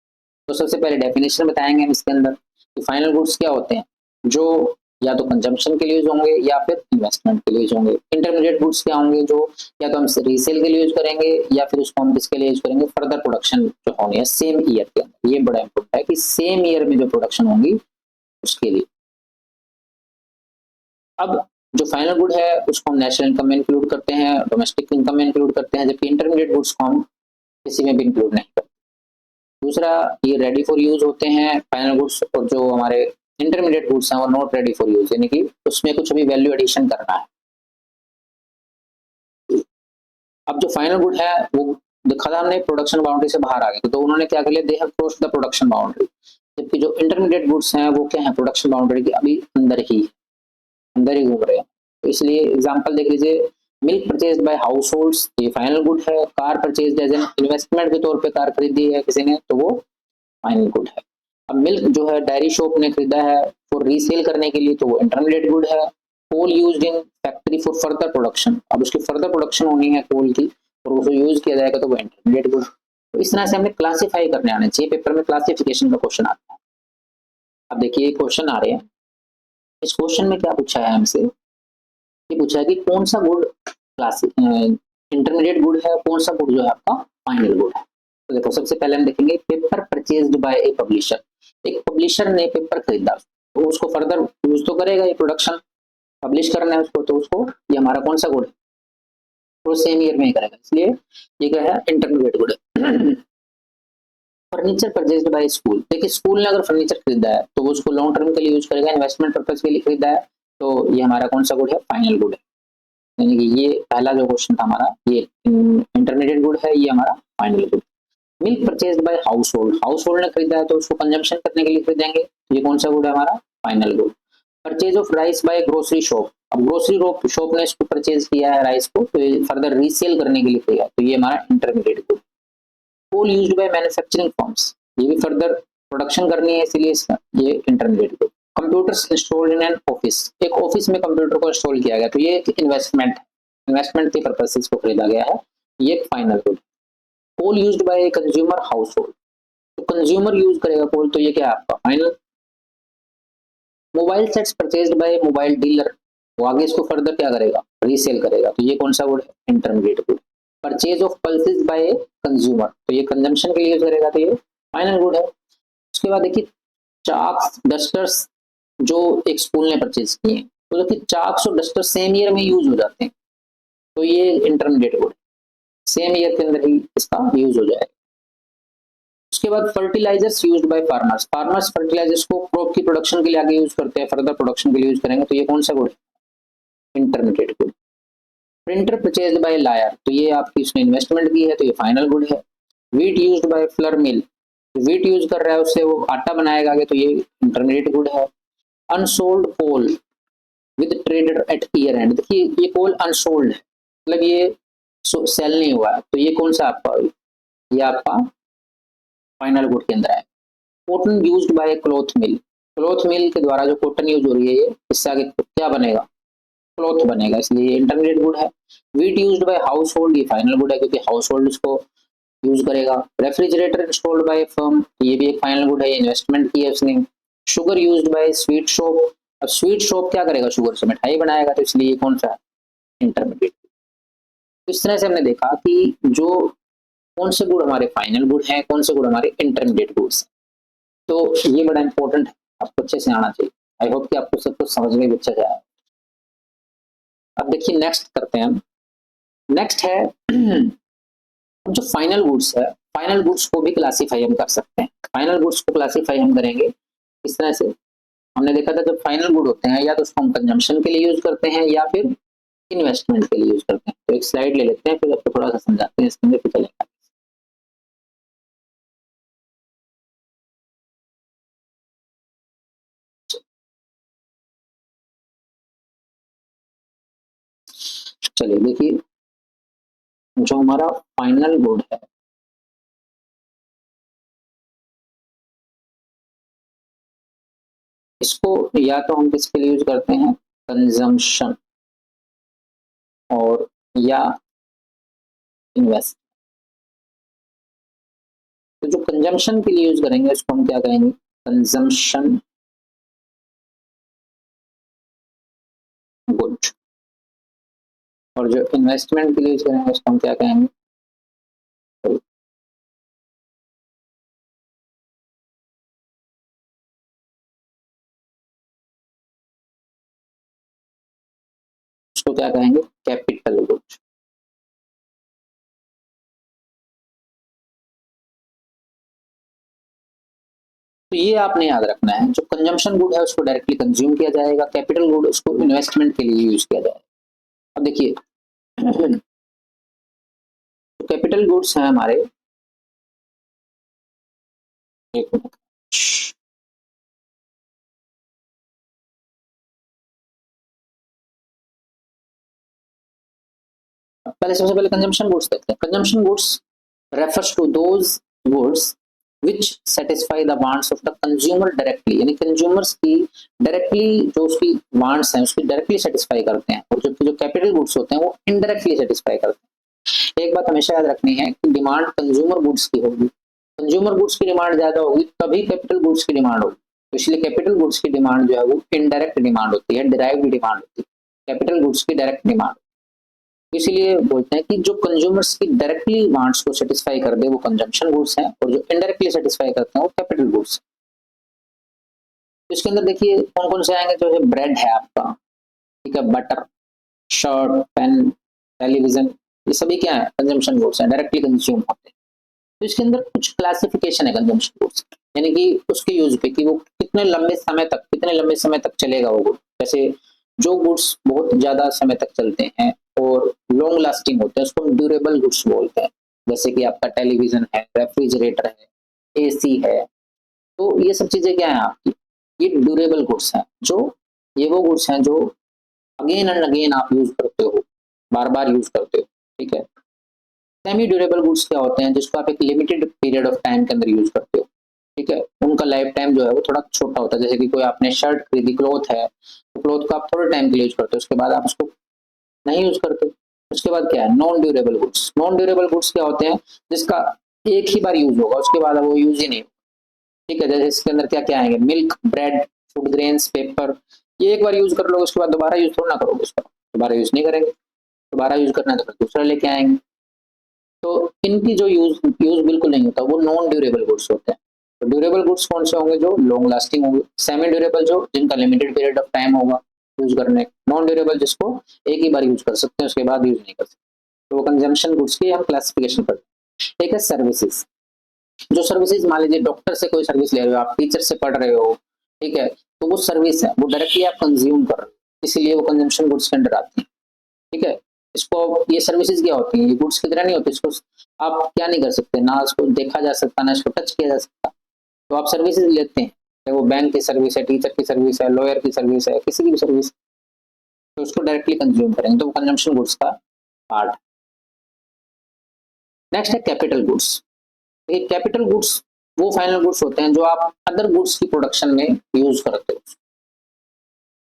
S1: तो सबसे पहले डेफिनेशन बताएंगे हम इसके अंदर कि फाइनल गुड्स क्या होते हैं, जो या तो कंजम्पशन के लिए यूज होंगे या फिर इन्वेस्टमेंट के लिए यूज होंगे। इंटरमीडिएट गुड्स क्या होंगे, जो या तो हम रीसेल के लिए यूज करेंगे या फिर उसको हम किसके लिए यूज करेंगे? फर्दर प्रोडक्शन जो होनी है सेम ईयर के अंदर। ये बड़ा इंपॉर्टेंट है कि सेम ईयर में जो प्रोडक्शन होंगी उसके लिए। अब जो फाइनल गुड है उसको हम नेशनल इनकम में इंक्लूड करते हैं, डोमेस्टिक इनकम में इंक्लूड करते हैं, जबकि इंटरमीडिएट गुड्स को हम किसी में भी इंक्लूड नहीं करते। दूसरा, ये रेडी फॉर यूज होते हैं फाइनल गुड्स, और जो हमारे इंटरमीडिएट गुड्स हैं वो नॉट रेडी फॉर यूज, यानी कि उसमें कुछ भी वैल्यू एडिशन करना है। अब जो फाइनल गुड है वो देखा था हमने प्रोडक्शन बाउंड्री से बाहर आ गए, तो उन्होंने क्या कर लिया? They have crossed the production boundary. जबकि जो इंटरमीडिएट गुड्स हैं वो क्या है, प्रोडक्शन बाउंड्री के अभी अंदर ही घूम रहे हैं। तो इसलिए एग्जांपल देख लीजिए, milk purchase by households, ये फाइनल गुड है। Car purchase as an investment के तौर पे कार खरीदी है किसी ने, तो वो फाइनल गुड है। अब मिल्क जो है डायरी शॉप ने खरीदा है फॉर रीसेल करने के लिए, तो वो इंटरमीडिएट गुड है। Coal used in factory for further production, अब उसकी फर्दर प्रोडक्शन होनी है कोल की और उसको यूज किया जाएगा, तो वो इंटरमीडिएट गुड। तो इस तरह से हमें क्लासिफाई करने आने चाहिए, पेपर में क्लासिफिकेशन का क्वेश्चन आता है। अब देखिए क्वेश्चन आ रहे हैं, इस क्वेश्चन में क्या पूछा है हमसे, ये पूछा है कि कौन सा गुड क्लासिक इंटरमीडिएट गुड है, कौन सा गुड जो है आपका फाइनल गुड है। तो देखो सबसे पहले हम देखेंगे paper purchased bye a publisher, एक पब्लिशर ने पेपर खरीदा तो उसको फर्दर यूज तो करेगा, ये प्रोडक्शन पब्लिश करना है उसको, तो उसको ये हमारा कौन सा गुड है, तो सेम ईयर में ही करेगा, इसलिए ये क्या है, इंटरमीडिएट गुड है। फर्नीचर परचेज्ड बाय स्कूल, देखिए स्कूल ने अगर फर्नीचर खरीदा है तो वो उसको लॉन्ग टर्म के लिए यूज करेगा, इन्वेस्टमेंट पर्पज के लिए खरीदा है, तो ये हमारा कौन सा गुड है, फाइनल गुड है। यानी कि ये पहला जो क्वेश्चन था हमारा, ये इंटरमीडिएट गुड है, ये हमारा final good. Milk purchase by house hold, house hold ने खरीदा है तो उसको कंजम्पशन करने के लिए खरीदेंगे, ये कौन सा गुड है, हमारा final good. Purchase of rice by grocery shop, अब ग्रोसरी शॉप ने इसको परचेज किया है राइस को, तो ये फर्दर रीसेल करने के लिए किया है, तो ये हमारा intermediate good. Coal used by manufacturing firms, ये भी फर्दर प्रोडक्शन करनी है, इसलिए इसका ये intermediate good. Computers installed in an office, एक ऑफिस में कंप्यूटर को इंस्टॉल किया गया, तो ये एक इन्वेस्टमेंट है, इन्वेस्टमेंट के पर्पज से इसको खरीदा गया है, ये final good. Coal used by consumer household, तो कंज्यूमर यूज करेगा कोल, तो ये क्या है आपका final. Mobile sets purchased by mobile dealer, वो आगे इसको फर्दर क्या करेगा, रीसेल करेगा, तो ये कौन सा गुड है, intermediate good. Purchase of pulses by consumer, तो ये कंजम्पशन के लिए यूज करेगा, तो ये फाइनल गुड है। उसके बाद देखिए चाक्स डस्टर्स जो एक स्कूल ने परचेज किए हैं, तो देखिए चाक्स और डस्टर सेम ईयर में यूज हो जाते हैं, तो ये इंटरमीडिएट गुड, सेम ईयर के अंदर ही इसका यूज हो जाएगा। उसके बाद fertilizers used by farmers, farmers fertilizers को क्रॉप की प्रोडक्शन के लिए आगे यूज करते हैं, फर्दर प्रोडक्शन के लिए यूज करेंगे, तो ये कौन सा गुड है, intermediate good. Printer purchased by lawyer, तो ये आपकी उसने इन्वेस्टमेंट की है, तो ये फाइनल गुड है। Wheat used by flour mill, wheat use कर रहा है उससे वो आटा बनाएगा आगे, तो ये इंटरमीडिएट गुड है। Unsold coal with traded at year end, देखिए ये कोल अनसोल्ड है, मतलब ये सेल नहीं हुआ है, तो ये कौन सा आपका, ये आपका फाइनल गुड के अंदर है। Cotton used by cloth mill, cloth mill के द्वारा जो कॉटन यूज हो रही है, ये इससे आगे क्या बनेगा, क्लॉथ बनेगा, इसलिए ये इंटरमीडिएट गुड है। Wheat used bye house hold, ये फाइनल गुड है क्योंकि हाउस होल्ड इसको यूज करेगा। रेफ्रिजरेटर इंस्टॉल्ड बाय फर्म, ये भी एक फाइनल गुड है, ये इन्वेस्टमेंट की है उसने। Sugar used by sweet shop, अब स्वीट शॉप क्या करेगा, शुगर से मिठाई बनाएगा, तो इसलिए ये कौन सा है, इंटरमीडिएट। तो इस तरह से हमने देखा कि जो कौन से गुड हमारे फाइनल गुड हैं, कौन से गुड हमारे इंटरमीडिएट गुड्स हैं, तो ये बड़ा इंपॉर्टेंट है, आपको अच्छे से आना चाहिए। आई होप कि आपको सब कुछ समझ में भी अच्छा जाए। अब देखिए नेक्स्ट करते हैं हम, नेक्स्ट है जो फाइनल गुड्स है, फाइनल गुड्स को भी क्लासीफाई हम कर सकते हैं। फाइनल गुड्स को क्लासीफाई हम करेंगे इस तरह से, हमने देखा था जब फाइनल गुड होते हैं या तो उसको हम कंजम्पशन के लिए यूज करते हैं या फिर इन्वेस्टमेंट के लिए यूज करते हैं। तो एक स्लाइड ले लेते हैं, फिर आपको थोड़ा सा समझाते हैं, इसके अंदर फिर चलेगा। चलिए देखिए, जो हमारा फाइनल गुड है, इसको या तो हम किसके लिए यूज करते हैं, कंजम्पशन और या इन्वेस्ट। तो जो कंजम्पशन के लिए यूज करेंगे उसको हम क्या कहेंगे, कंजम्पशन गुड, और जो इन्वेस्टमेंट के लिए यूज करेंगे उसको हम क्या कहेंगे, उसको क्या कहेंगे, कैपिटल गुड। तो ये आपने याद रखना है, जो कंजम्पशन गुड है उसको डायरेक्टली कंज्यूम किया जाएगा, कैपिटल गुड उसको इन्वेस्टमेंट के लिए यूज किया जाएगा। अब देखिए तो कैपिटल गुड्स हैं हमारे, एक मिनट, पहले सबसे पहले कंजम्पशन गुड्स देखते हैं। Consumption goods refers to those goods which satisfy the wants of the consumer directly, यानी कंज्यूमर्स की डायरेक्टली जो उसकी वांट्स हैं उसकी डायरेक्टली सेटिस्फाई करते हैं, और जबकि जो कैपिटल गुड्स होते हैं वो इनडायरेक्टली सेटिस्फाई करते हैं। एक बात हमेशा याद रखनी है कि डिमांड कंज्यूमर गुड्स की होगी, कंज्यूमर गुड्स की डिमांड ज्यादा होगी तभी कैपिटल गुड्स की डिमांड होगी। तो इसलिए कैपिटल गुड्स की डिमांड जो है वो इनडायरेक्ट डिमांड होती है, डिराइव्ड डिमांड होती है, कैपिटल गुड्स की डायरेक्ट डिमांड। इसीलिए बोलते हैं कि जो कंज्यूमर्स की डायरेक्टली वांट्स को सेटिस्फाई कर दे वो कंजम्पशन गुड्स हैं, और जो इनडायरेक्टली सेटिस्फाई करते हैं वो कैपिटल गुड्स। इसके अंदर देखिए कौन कौन से आएंगे, जो है ब्रेड है आपका, ठीक है, बटर, शर्ट, पेन, टेलीविजन, ये सभी क्या है, कंजम्पशन गुड्स हैं, डायरेक्टली कंज्यूम होते हैं। तो इसके अंदर कुछ क्लासिफिकेशन है कंजम्पशन गुड्स, यानी कि उसके यूज पे कि वो कितने लंबे समय तक चलेगा वो गुड। जैसे जो गुड्स बहुत ज्यादा समय तक चलते हैं और लॉन्ग लास्टिंग होते हैं उसको हम ड्यूरेबल गुड्स बोलते हैं। जैसे कि आपका टेलीविजन है, रेफ्रिजरेटर है, एसी है, तो ये सब चीजें क्या है आपकी, ये ड्यूरेबल गुड्स हैं। जो ये वो गुड्स हैं जो अगेन एंड अगेन आप यूज करते हो, बार बार यूज करते हो, ठीक है। सेमी ड्यूरेबल गुड्स क्या होते हैं, जिसको आप एक लिमिटेड पीरियड ऑफ टाइम के अंदर यूज करते हो, ठीक है, उनका लाइफ टाइम जो है वो थोड़ा छोटा होता है। जैसे कि कोई आपने शर्ट खरीदी, क्लॉथ है, तो क्लॉथ को आप थोड़े टाइम के लिए यूज करते हो, उसके बाद आप उसको नहीं यूज करते। उसके बाद क्या है, non durable goods. Non durable goods क्या होते हैं, जिसका एक ही बार यूज होगा, उसके बाद वो यूज ही नहीं होगा, ठीक है। जैसे इसके अंदर क्या क्या आएंगे, milk, bread, food grains, paper, ये एक बार यूज कर लोगे उसके बाद दोबारा यूज थोड़ा ना करोगे, उसका दोबारा यूज नहीं करेंगे, दोबारा यूज करना है तो फिर दूसरा लेके आएंगे। तो इनकी जो यूज बिल्कुल नहीं होता, वो नॉन ड्यूरेबल गुड्स होते हैं। तो ड्यूरेबल गुड्स कौन से होंगे, जो लॉन्ग लास्टिंग होंगे। सेमी ड्यूरेबल जो जिनका लिमिटेड पीरियड ऑफ टाइम होगा यूज करने। नॉन ड्यूरेबल जिसको एक ही बार यूज कर सकते हैं उसके बाद यूज नहीं कर सकते। तो वो कंजम्पशन गुड्स की हम क्लासिफिकेशन करते हैं। एक है सर्विसेज। जो सर्विसेज, मान लीजिए डॉक्टर से कोई सर्विस ले रहे हो आप, टीचर से पढ़ रहे हो, ठीक है, तो वो सर्विस है, वो डायरेक्टली आप कंज्यूम कर रहे हो, इसीलिए वो कंजम्पशन गुड्स के अंडर आती है, ठीक है। इसको, ये सर्विसेज क्या होती है, ये गुड्स की तरह नहीं होती, इसको आप क्या नहीं कर सकते, ना इसको देखा जा सकता ना इसको टच किया जा सकता। तो आप सर्विसेज लेते हैं, चाहे वो बैंक की सर्विस है, टीचर की सर्विस है, लॉयर की सर्विस है, किसी की भी सर्विस, तो उसको डायरेक्टली कंज्यूम करेंगे, तो वो कंजम्पशन गुड्स का पार्ट। नेक्स्ट है कैपिटल गुड्स। ये कैपिटल गुड्स वो फाइनल गुड्स होते हैं जो आप अदर गुड्स की प्रोडक्शन में यूज करते हो।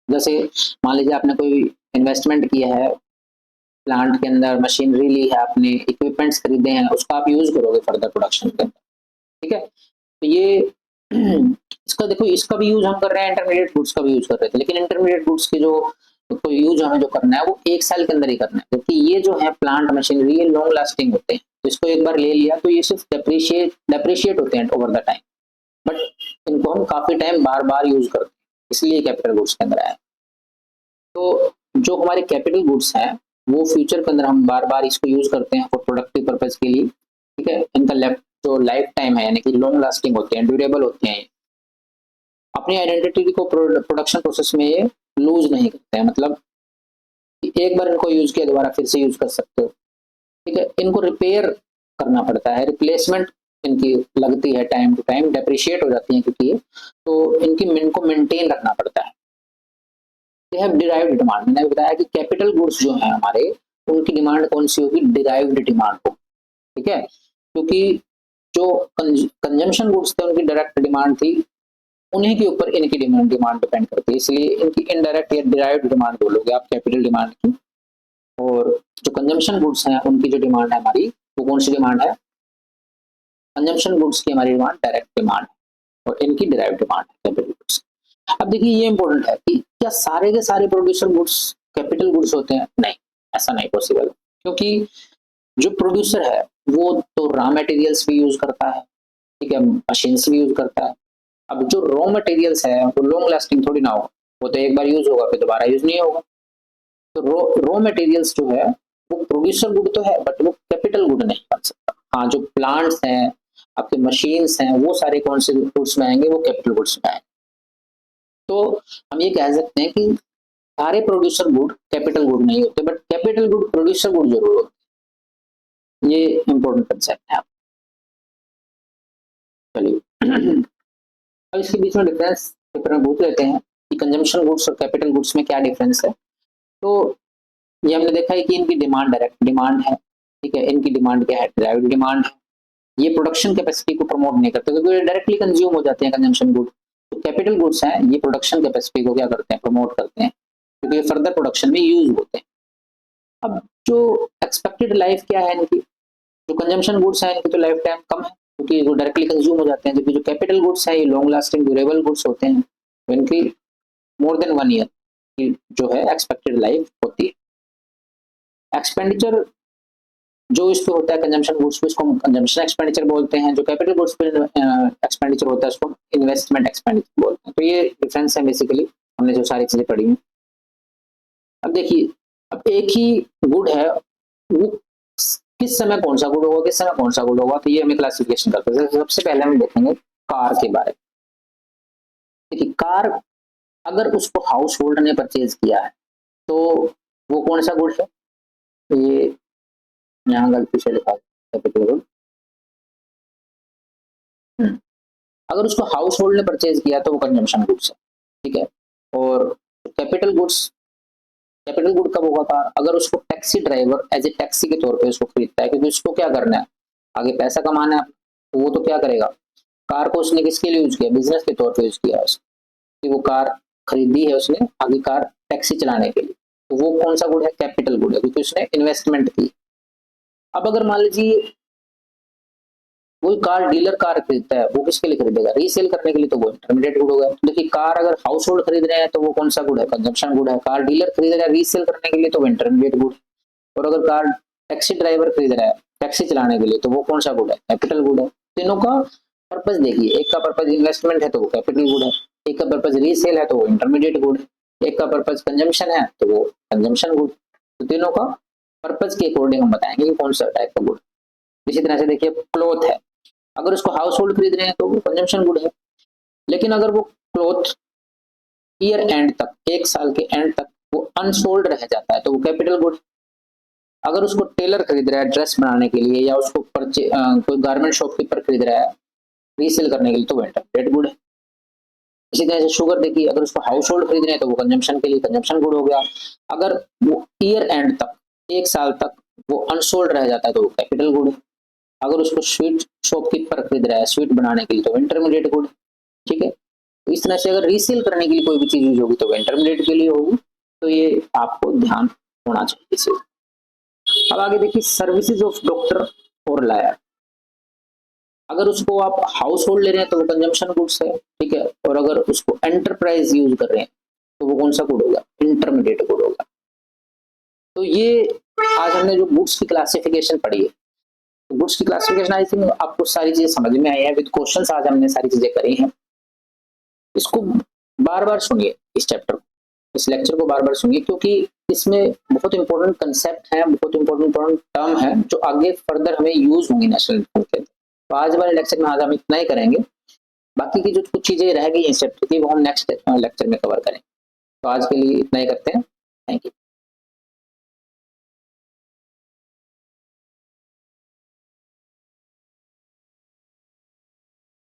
S1: जैसे मान लीजिए आपने कोई इन्वेस्टमेंट किया है, प्लांट के अंदर मशीनरी ली है, आपने इक्विपमेंट्स खरीदे हैं, उसको आप यूज करोगे फर्दर प्रोडक्शन के अंदर, ठीक है। तो ये इसका देखो, इसका भी यूज हम कर रहे हैं, इंटरमीडिएट गुड्स का भी यूज कर रहे थे, लेकिन इंटरमीडिएट गुड्स की जो तो यूज हमें जो करना है वो 1 साल के अंदर ही करना है, क्योंकि ये जो है प्लांट मशीनरी ये लॉन्ग लास्टिंग होते हैं। तो इसको एक बार ले लिया तो ये सिर्फ डेप्रिशिएट होते हैं ओवर द टाइम, बट इनको हम काफी टाइम बार बार यूज करते हैं, इसलिए कैपिटल गुड्स के अंदर आया। तो जो हमारे कैपिटल गुड्स हैं वो फ्यूचर के अंदर हम बार बार इसको यूज करते हैं फॉर प्रोडक्टिव पर्पज के लिए, ठीक है। इनका जो लाइफ टाइम है यानी कि लॉन्ग लास्टिंग होते हैं, ड्यूरेबल होते हैं, अपनी आइडेंटिटी को प्रोडक्शन प्रोसेस में ये लूज नहीं करते हैं, मतलब एक बार इनको यूज किया दोबारा फिर से यूज कर सकते हो, ठीक है। इनको रिपेयर करना पड़ता है, रिप्लेसमेंट इनकी लगती है टाइम टू टाइम, डेप्रिशिएट हो जाती है क्योंकि ये, तो इनको मेंटेन रखना पड़ता है। दे हैव डिराइव्ड डिमांड, मैंने बताया कि कैपिटल गुड्स जो है हमारे, उनकी डिमांड कौन सी होगी, डिराइव्ड डिमांड हो, ठीक है। क्योंकि जो कंजम्पशन गुड्स थे उनकी डायरेक्ट डिमांड थी, उन्हीं के ऊपर इनकी डिमांड डिपेंड करती है, इसलिए इनकी इनडायरेक्ट या डिराइव्ड डिमांड बोलोगे आप कैपिटल डिमांड की। और जो कंजम्पशन गुड्स हैं उनकी जो डिमांड है हमारी, वो कौन सी डिमांड है, कंजम्पशन गुड्स की हमारी डिमांड डायरेक्ट डिमांड है, और इनकी डिराइव्ड डिमांड है कैपिटल गुड्स। अब देखिए ये इंपॉर्टेंट है कि क्या सारे के सारे प्रोड्यूसर गुड्स कैपिटल गुड्स होते हैं, नहीं, ऐसा नहीं पॉसिबल, क्योंकि जो प्रोड्यूसर है वो तो रॉ मटेरियल्स भी यूज करता है, ठीक है, मशीन्स भी यूज करता है। अब जो रॉ मटेरियल्स है वो लॉन्ग लास्टिंग थोड़ी ना होगा, वो तो एक बार यूज होगा फिर दोबारा यूज नहीं होगा। तो रॉ मटेरियल्स जो है वो प्रोड्यूसर गुड तो है, बट वो कैपिटल गुड नहीं बन सकता। हाँ, जो प्लांट्स हैं, आपके मशीन्स हैं, वो सारे कौन से गुड्स में आएंगे, वो कैपिटल गुड्स में आएंगे। तो हम ये कह सकते हैं कि सारे प्रोड्यूसर गुड कैपिटल गुड नहीं होते, but capital good producer good जरूर होते। ये इंपॉर्टेंट कंसेप्ट है। चलिए अब इसके बीच में डिफरेंस पेपर में पूछ लेते हैं कि कंजम्पशन गुड्स और कैपिटल गुड्स में क्या डिफरेंस है। तो ये हमने देखा है कि इनकी डिमांड डायरेक्ट डिमांड है, ठीक है, इनकी डिमांड क्या है, ड्राइव डिमांड है। ये प्रोडक्शन कैपेसिटी को प्रमोट नहीं करते क्योंकि डायरेक्टली कंज्यूम हो जाते हैं कंजम्पशन गुड। तो कैपिटल गुड्स हैं, ये प्रोडक्शन कैपेसिटी को क्या करते हैं, प्रमोट करते हैं, क्योंकि ये फर्दर प्रोडक्शन में यूज होते हैं। अब जो एक्सपेक्टेड लाइफ क्या है इनकी, जो कंजम्पशन गुड्स हैं इनकी तो लाइफ टाइम कम है क्योंकि वो डायरेक्टली कंज्यूम हो जाते हैं, जबकि जो कैपिटल गुड्स हैं ये लॉन्ग लास्टिंग ड्यूरेबल गुड्स होते हैं, तो इनकी मोर देन 1 ईयर की जो है एक्सपेक्टेड लाइफ होती है। एक्सपेंडिचर जो इस पे होता है कंजम्पशन गुड्स पे, इसको कंजम्पशन एक्सपेंडिचर बोलते हैं। जो कैपिटल गुड्स पे एक्सपेंडिचर होता है उसको इन्वेस्टमेंट एक्सपेंडिचर बोलते हैं। तो ये डिफरेंस है बेसिकली, हमने जो सारी चीजें पढ़ी हैं। अब देखिए, अब एक ही गुड है, वो किस समय कौन सा गुड होगा, किस समय कौन सा गुड होगा, तो ये हमें क्लासिफिकेशन करते हैं। सबसे पहले हम देखेंगे कार के बारे में। देखिए, कार अगर उसको हाउस होल्ड ने परचेज किया है तो वो कौन सा गुड है, तो ये यहाँ गलती से लिखा कैपिटल गुड। अगर उसको हाउस होल्ड ने परचेज किया तो वो कंजम्पशन गुड्स है, ठीक है। और कैपिटल गुड्स, कैपिटल गुड कब होगा कार, अगर उसको taxi driver as a taxi के तौर पे उसको खरीदता है, क्योंकि उसको क्या करना है, आगे पैसा कमाना है, तो वो तो क्या करेगा, कार को उसने किसके लिए यूज किया, बिजनेस के तौर पे यूज किया उसने, वो कार खरीदी है उसने आगे कार टैक्सी चलाने के लिए, तो वो कौन सा गुड है, कैपिटल गुड है, क्योंकि उसने इन्वेस्टमेंट की। अब अगर मान लीजिए कोई कार डीलर कार खरीदता है, वो किसके लिए खरीदेगा, रीसेल करने के लिए, तो वो इंटरमीडिएट गुड होगा। तो देखिए, कार अगर हाउस होल्ड खरीद रहे हैं तो वो कौन सा गुड है, कंजम्पशन गुड है। कार डीलर खरीद रहा है रीसेल करने के लिए तो वो इंटरमीडिएट गुड है। और अगर कार टैक्सी ड्राइवर खरीद रहा है टैक्सी चलाने के लिए तो वो कौन सा गुड है, कैपिटल गुड है। तीनों का पर्पज देखिए, एक का पर्पज इन्वेस्टमेंट है तो वो कैपिटल गुड है, एक का पर्पज रीसेल है तो वो इंटरमीडिएट गुड है, एक का पर्पज कंजम्पशन है तो वो कंजम्पशन गुड। तो तीनों का पर्पज के अकॉर्डिंग हम बताएंगे कि कौन सा टाइप का गुड। इसी तरह से देखिए, क्लॉथ है, अगर उसको हाउस होल्ड खरीद रहे हैं तो वो कंजम्पशन गुड है, लेकिन अगर वो क्लॉथ ईयर एंड तक, 1 साल के एंड तक वो अनसोल्ड रह जाता है तो वो कैपिटल गुड। अगर उसको टेलर खरीद रहा है ड्रेस बनाने के लिए, या उसको कोई गारमेंट शॉपकीपर खरीद रहा है रीसेल करने के लिए तो वो इंटरमीडिएट गुड है। इसी तरह से शुगर देखिए, अगर उसको हाउस होल्ड खरीद रहे हैं तो वो कंजम्पशन के लिए कंजम्पशन गुड हो गया। अगर वो ईयर एंड तक, 1 साल तक वो अनसोल्ड रह जाता है तो वो कैपिटल गुड है। अगर उसको स्वीट शॉपकीपर खरीद रहा है स्वीट बनाने के लिए तो इंटरमीडिएट गुड, ठीक है। तो इस तरह से अगर रीसेल करने के लिए कोई भी चीज यूज होगी तो वो इंटरमीडिएट के लिए होगी। तो ये आपको ध्यान होना चाहिए इसे। अब आगे देखिए, सर्विसेज ऑफ डॉक्टर और लायर, अगर उसको आप हाउस होल्ड ले रहे हैं तो वो कंजम्पशन गुड्स है, ठीक है। और अगर उसको एंटरप्राइज यूज कर रहे हैं तो वो कौन सा गुड होगा, इंटरमीडिएट गुड होगा। तो ये आज हमने जो गुड्स की क्लासिफिकेशन पढ़ी है, गुड्स की क्लासिफिकेशन आई थिंक आपको सारी चीजें समझ में आई है, विद क्वेश्चंस आज हमने सारी चीजें करी हैं। इसको बार बार सुनिए, इस चैप्टर को, इस लेक्चर को बार बार सुनिए, क्योंकि इसमें बहुत इंपॉर्टेंट कंसेप्ट है, बहुत इंपॉर्टेंट टर्म है जो आगे फर्दर हमें यूज होंगी नेशनल इन्फॉर्म के। तो आज वाले लेक्चर में आज हम इतना ही करेंगे, बाकी की जो कुछ चीजें रह गई इस चैप्टर की वो हम नेक्स्ट लेक्चर में कवर करें। तो आज के लिए इतना ही करते हैं, थैंक यू।